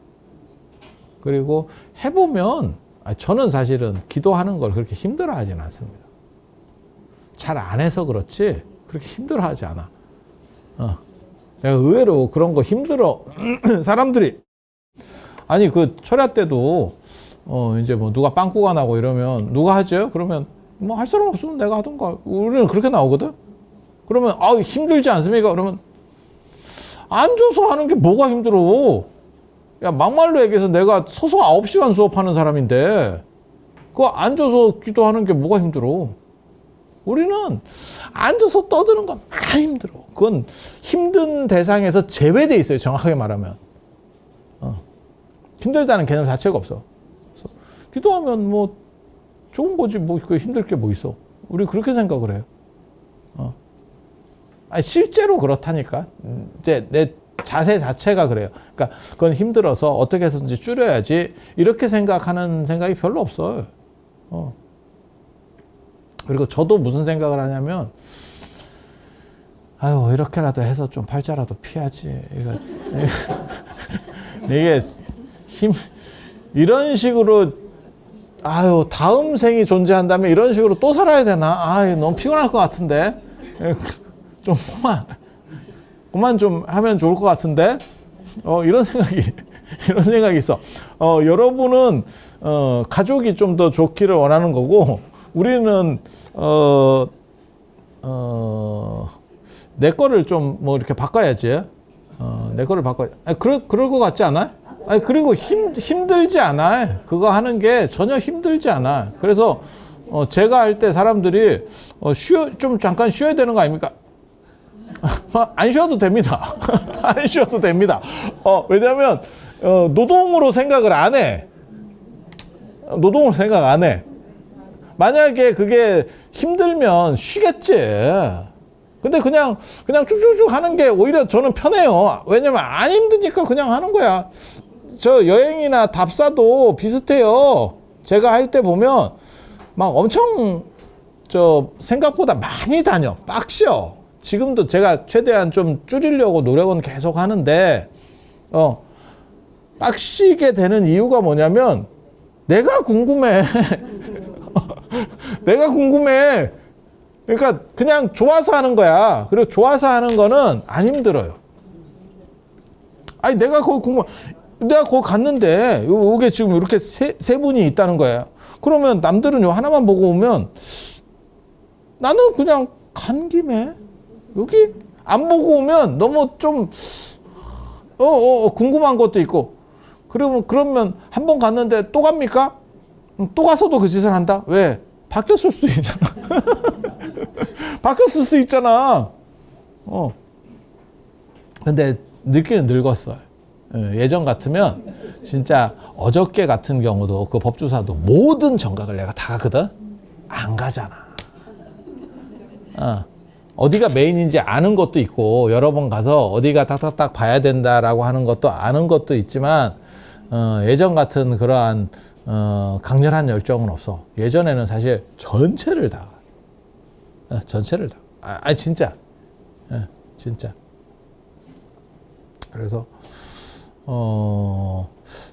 그리고 해보면 저는 사실은 기도하는 걸 그렇게 힘들어하지는 않습니다. 잘 안 해서 그렇지 그렇게 힘들어하지 않아. 내가 의외로 그런 거 힘들어 사람들이 아니 그 철야 때도 이제 뭐 누가 빵꾸가 나고 이러면 누가 하죠? 그러면 뭐 할 사람 없으면 내가 하던가. 우리는 그렇게 나오거든. 그러면 힘들지 않습니까? 그러면 앉아서 하는 게 뭐가 힘들어? 야, 막말로 얘기해서 내가 서서 9시간 수업하는 사람인데 그거 앉아서 기도하는 게 뭐가 힘들어? 우리는 앉아서 떠드는 건 많이 힘들어. 그건 힘든 대상에서 제외돼 있어요. 정확하게 말하면. 힘들다는 개념 자체가 없어. 그래서 기도하면 뭐 좋은 거지 뭐 그 힘들 게 뭐 있어. 우리 그렇게 생각을 해요. 실제로 그렇다니까. 이제 내 자세 자체가 그래요. 그러니까 그건 힘들어서 어떻게 해서든지 줄여야지 이렇게 생각하는 생각이 별로 없어요. 그리고 저도 무슨 생각을 하냐면 이렇게라도 해서 좀 팔자라도 피하지. 이게 이런 식으로 다음 생이 존재한다면 이런 식으로 또 살아야 되나? 너무 피곤할 것 같은데 좀 그만 좀 하면 좋을 것 같은데 이런 생각이 있어. 여러분은 가족이 좀 더 좋기를 원하는 거고 우리는 내 거를 좀 뭐 이렇게 바꿔야지. 내 거를 바꿔. 그럴 것 같지 않아요? 그리고 힘들지 않아. 그거 하는 게 전혀 힘들지 않아. 그래서 제가 할 때 사람들이 좀 잠깐 쉬어야 되는 거 아닙니까? 안 쉬어도 됩니다. 안 쉬어도 됩니다. 왜냐하면 노동으로 생각을 안 해. 노동으로 생각 안 해. 만약에 그게 힘들면 쉬겠지. 근데 그냥 쭉쭉쭉 하는 게 오히려 저는 편해요. 왜냐면 안 힘드니까 그냥 하는 거야. 저 여행이나 답사도 비슷해요. 제가 할 때 보면 막 엄청 생각보다 많이 다녀. 빡셔. 지금도 제가 최대한 좀 줄이려고 노력은 계속 하는데 빡시게 되는 이유가 뭐냐면 내가 궁금해. 내가 궁금해. 그러니까 그냥 좋아서 하는 거야. 그리고 좋아서 하는 거는 안 힘들어요. 내가 거기 갔는데 요게 지금 이렇게 세 분이 있다는 거야. 그러면 남들은 요 하나만 보고 오면 나는 그냥 간 김에 여기 안 보고 오면 너무 좀 궁금한 것도 있고 그러면 한 번 갔는데 또 갑니까? 또 가서도 그 짓을 한다? 왜? 바뀌었을 수도 있잖아. 바뀌었을 수 있잖아. 근데 늙기는 늙었어요. 예전 같으면 진짜 어저께 같은 경우도 그 법주사도 모든 정각을 내가 다 가거든? 안 가잖아. 어디가 메인인지 아는 것도 있고 여러 번 가서 어디가 딱딱딱 봐야 된다라고 하는 것도 아는 것도 있지만 예전 같은 그러한 강렬한 열정은 없어. 예전에는 사실 전체를 다 진짜 진짜. 그래서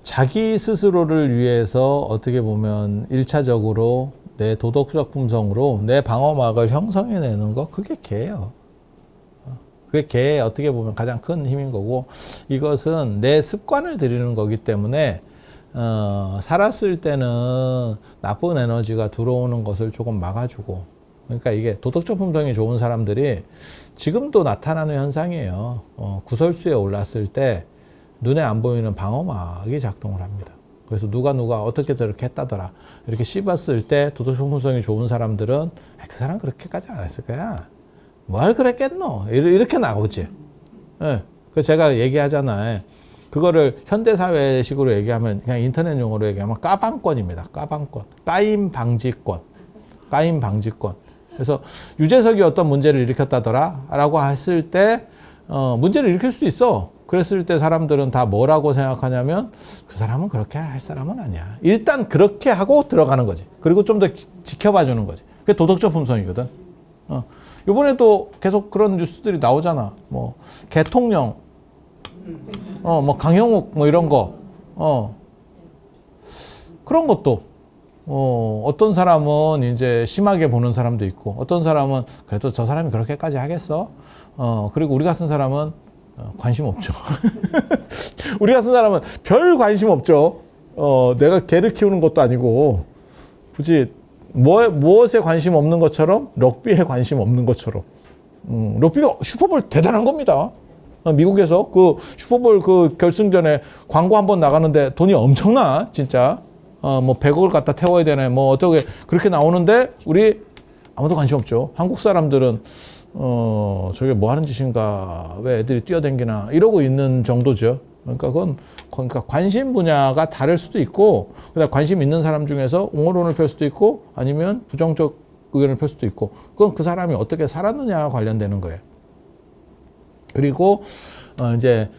자기 스스로를 위해서 어떻게 보면 1차적으로 내 도덕적 품성으로 내 방어막을 형성해내는 거, 그게 개예요. 그게 개의 어떻게 보면 가장 큰 힘인 거고, 이것은 내 습관을 들이는 거기 때문에 살았을 때는 나쁜 에너지가 들어오는 것을 조금 막아주고, 그러니까 이게 도덕적 품성이 좋은 사람들이 지금도 나타나는 현상이에요. 구설수에 올랐을 때 눈에 안 보이는 방어막이 작동을 합니다. 그래서 누가 어떻게 저렇게 했다더라 이렇게 씹었을 때 도덕적 품성이 좋은 사람들은 그 사람 그렇게까지 안 했을 거야. 뭘 그랬겠노? 이렇게 나오지. 네. 그래서 제가 얘기하잖아요. 그거를 현대사회식으로 얘기하면 그냥 인터넷 용어로 얘기하면 까방권입니다. 까방권. 까임 방지권. 까임 방지권. 그래서 유재석이 어떤 문제를 일으켰다더라 라고 했을 때 문제를 일으킬 수 있어. 그랬을 때 사람들은 다 뭐라고 생각하냐면 그 사람은 그렇게 할 사람은 아니야. 일단 그렇게 하고 들어가는 거지. 그리고 좀 더 지켜봐 주는 거지. 그게 도덕적 품성이거든. 이번에도 계속 그런 뉴스들이 나오잖아. 뭐 대통령, 뭐 강형욱 뭐 이런 거, 그런 것도 어떤 사람은 이제 심하게 보는 사람도 있고, 어떤 사람은 그래도 저 사람이 그렇게까지 하겠어? 그리고 우리 같은 사람은 관심 없죠. 우리 같은 사람은 별 관심 없죠. 내가 개를 키우는 것도 아니고 굳이 무엇에 관심 없는 것처럼 럭비에 관심 없는 것처럼. 럭비가 슈퍼볼 대단한 겁니다. 미국에서 그 슈퍼볼 그 결승전에 광고 한번 나가는데 돈이 엄청나, 진짜. 뭐 100억을 갖다 태워야 되네, 뭐 어떻게 그렇게 나오는데 우리 아무도 관심 없죠. 한국 사람들은 저게 뭐 하는 짓인가, 왜 애들이 뛰어댕기나 이러고 있는 정도죠. 그러니까 관심 분야가 다를 수도 있고, 그다음 관심 있는 사람 중에서 옹호론을 펼 수도 있고, 아니면 부정적 의견을 펼 수도 있고, 그건 그 사람이 어떻게 살았느냐와 관련되는 거예요. 그리고 이제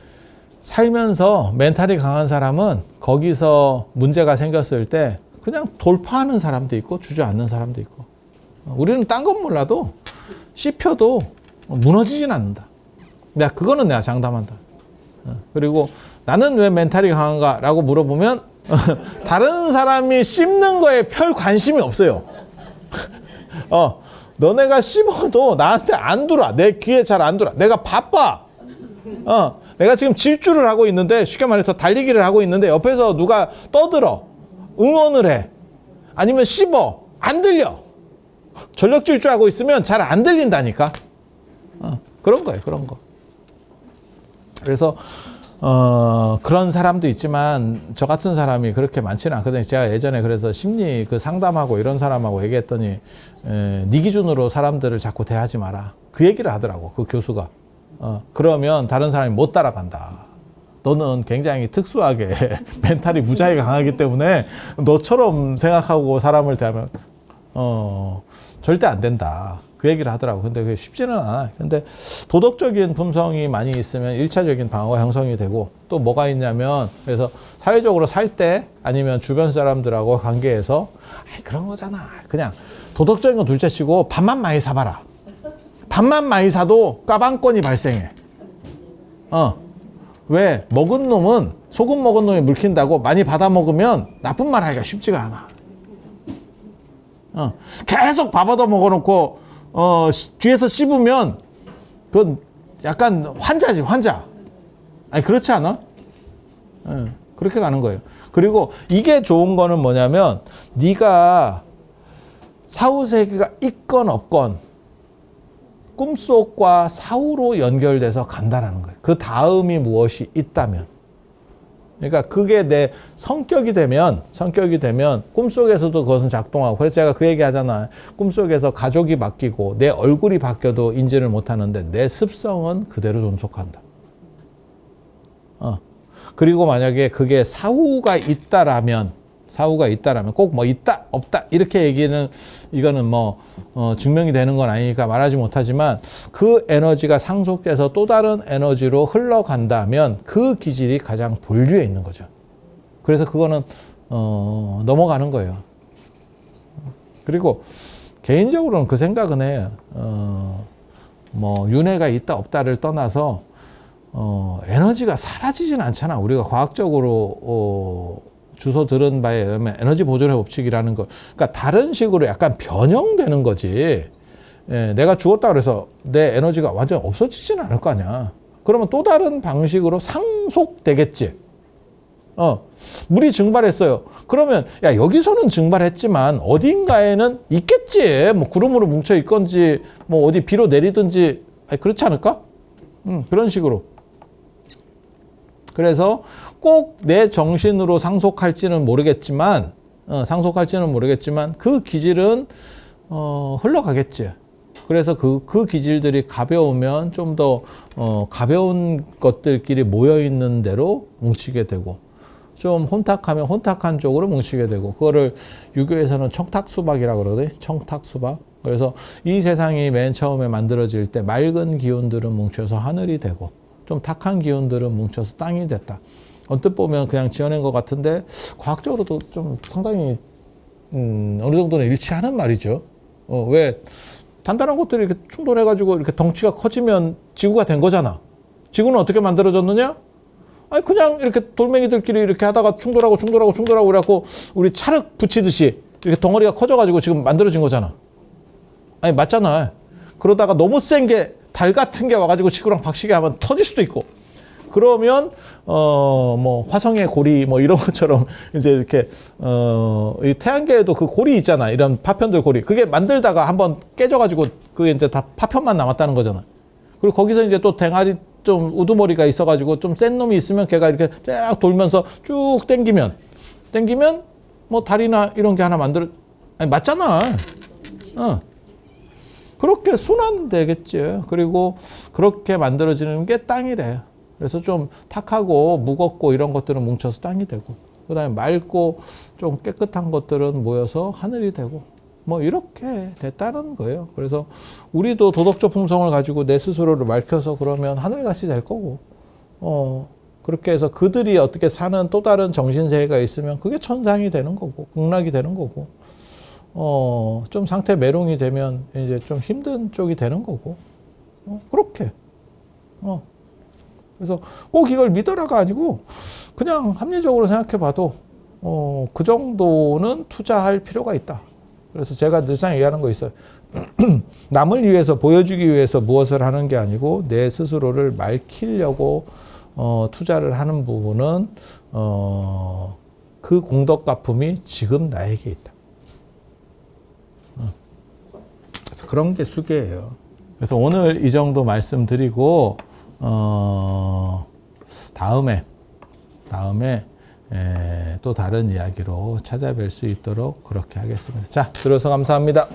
살면서 멘탈이 강한 사람은 거기서 문제가 생겼을 때 그냥 돌파하는 사람도 있고 주저앉는 사람도 있고, 우리는 딴 건 몰라도 씹혀도 무너지진 않는다. 그거는 내가 장담한다. 그리고 나는 왜 멘탈이 강한가 라고 물어보면 다른 사람이 씹는 거에 별 관심이 없어요. 너네가 씹어도 나한테 안 들어와. 내 귀에 잘 안 들어와. 내가 바빠. 내가 지금 질주를 하고 있는데, 쉽게 말해서 달리기를 하고 있는데 옆에서 누가 떠들어, 응원을 해, 아니면 씹어, 안 들려. 전력 질주하고 있으면 잘 안 들린다니까. 그런 거예요, 그런 거. 그래서 그런 사람도 있지만 저 같은 사람이 그렇게 많지는 않거든요. 제가 예전에 그래서 심리 그 상담하고 이런 사람하고 얘기했더니 네 기준으로 사람들을 자꾸 대하지 마라, 그 얘기를 하더라고, 그 교수가. 그러면 다른 사람이 못 따라간다. 너는 굉장히 특수하게 멘탈이 무지하게 강하기 때문에 너처럼 생각하고 사람을 대하면 절대 안 된다, 그 얘기를 하더라고. 근데 그게 쉽지는 않아. 근데 도덕적인 품성이 많이 있으면 1차적인 방어가 형성이 되고, 또 뭐가 있냐면, 그래서 사회적으로 살 때 아니면 주변 사람들하고 관계에서 그런 거잖아, 그냥 도덕적인 건 둘째치고 밥만 많이 사봐라. 밥만 많이 사도 까방권이 발생해. 왜? 먹은 놈은, 소금 먹은 놈이 물킨다고 많이 받아 먹으면 나쁜 말 하기가 쉽지가 않아. 계속 밥 얻어 먹어놓고 뒤에서 씹으면 그건 약간 환자지, 환자. 아니, 그렇지 않아? 그렇게 가는 거예요. 그리고 이게 좋은 거는 뭐냐면, 네가 사후세계가 있건 없건 꿈속과 사후로 연결돼서 간다라는 거예요. 그 다음이 무엇이 있다면. 그러니까 그게 내 성격이 되면 꿈속에서도 그것은 작동하고. 그래서 제가 그 얘기 하잖아. 꿈속에서 가족이 바뀌고 내 얼굴이 바뀌어도 인지를 못하는데 내 습성은 그대로 존속한다. 그리고 만약에 그게 사후가 있다라면 꼭 뭐 있다 없다 이렇게 얘기는, 이거는 뭐 증명이 되는 건 아니니까 말하지 못하지만, 그 에너지가 상속돼서 또 다른 에너지로 흘러간다면 그 기질이 가장 본류에 있는 거죠. 그래서 그거는 넘어가는 거예요. 그리고 개인적으로는 그 생각은 해요. 뭐 윤회가 있다 없다를 떠나서 에너지가 사라지진 않잖아. 우리가 과학적으로 주소 들은 바에 의하면 에너지 보존의 법칙이라는 거, 그러니까 다른 식으로 약간 변형되는 거지. 내가 죽었다 그래서 내 에너지가 완전 없어지지는 않을 거 아니야. 그러면 또 다른 방식으로 상속되겠지. 물이 증발했어요. 그러면 야 여기서는 증발했지만 어딘가에는 있겠지. 뭐 구름으로 뭉쳐 있건지 뭐 어디 비로 내리든지 그렇지 않을까? 그런 식으로. 그래서 꼭 내 정신으로 상속할지는 모르겠지만 그 기질은 흘러가겠지. 그래서 그 기질들이 가벼우면 좀 더 가벼운 것들끼리 모여 있는 대로 뭉치게 되고, 좀 혼탁하면 혼탁한 쪽으로 뭉치게 되고, 그거를 유교에서는 청탁수박이라고 그러거든요. 청탁수박. 그래서 이 세상이 맨 처음에 만들어질 때 맑은 기운들은 뭉쳐서 하늘이 되고, 좀 탁한 기운들은 뭉쳐서 땅이 됐다. 언뜻 보면 그냥 지어낸 것 같은데 과학적으로도 좀 상당히 어느 정도는 일치하는 말이죠. 왜 단단한 것들이 이렇게 충돌해가지고 이렇게 덩치가 커지면 지구가 된 거잖아. 지구는 어떻게 만들어졌느냐? 아니 그냥 이렇게 돌멩이들끼리 이렇게 하다가 충돌하고 그래갖고 우리 찰흙 붙이듯이 이렇게 덩어리가 커져가지고 지금 만들어진 거잖아. 아니 맞잖아. 그러다가 너무 센 게 달 같은 게 와가지고 지구랑 박치게 하면 터질 수도 있고. 그러면 뭐 화성의 고리 뭐 이런 것처럼 이제 이렇게 이 태양계에도 그 고리 있잖아. 이런 파편들 고리. 그게 만들다가 한번 깨져가지고 그게 이제 다 파편만 남았다는 거잖아. 그리고 거기서 이제 또 댕아리 좀 우두머리가 있어가지고 좀 센 놈이 있으면 걔가 이렇게 쫙 돌면서 쭉 당기면 뭐 달이나 이런 게 하나 아니 맞잖아. 그렇게 순환되겠지. 그리고 그렇게 만들어지는 게 땅이래. 그래서 좀 탁하고 무겁고 이런 것들은 뭉쳐서 땅이 되고, 그 다음에 맑고 좀 깨끗한 것들은 모여서 하늘이 되고, 뭐 이렇게 됐다는 거예요. 그래서 우리도 도덕적 품성을 가지고 내 스스로를 맑혀서 그러면 하늘같이 될 거고, 그렇게 해서 그들이 어떻게 사는 또 다른 정신세계가 있으면 그게 천상이 되는 거고, 극락이 되는 거고, 좀 상태 매롱이 되면 이제 좀 힘든 쪽이 되는 거고, 그렇게. 그래서 꼭 이걸 믿어라가 아니고 그냥 합리적으로 생각해 봐도 그 정도는 투자할 필요가 있다. 그래서 제가 늘상 얘기하는 거 있어요. 남을 위해서 보여주기 위해서 무엇을 하는 게 아니고 내 스스로를 맑히려고 투자를 하는 부분은 그 공덕 갚음이 지금 나에게 있다. 그래서 그런 게 수계예요. 그래서 오늘 이 정도 말씀드리고 다음에 또 다른 이야기로 찾아뵐 수 있도록 그렇게 하겠습니다. 자, 들어서 감사합니다.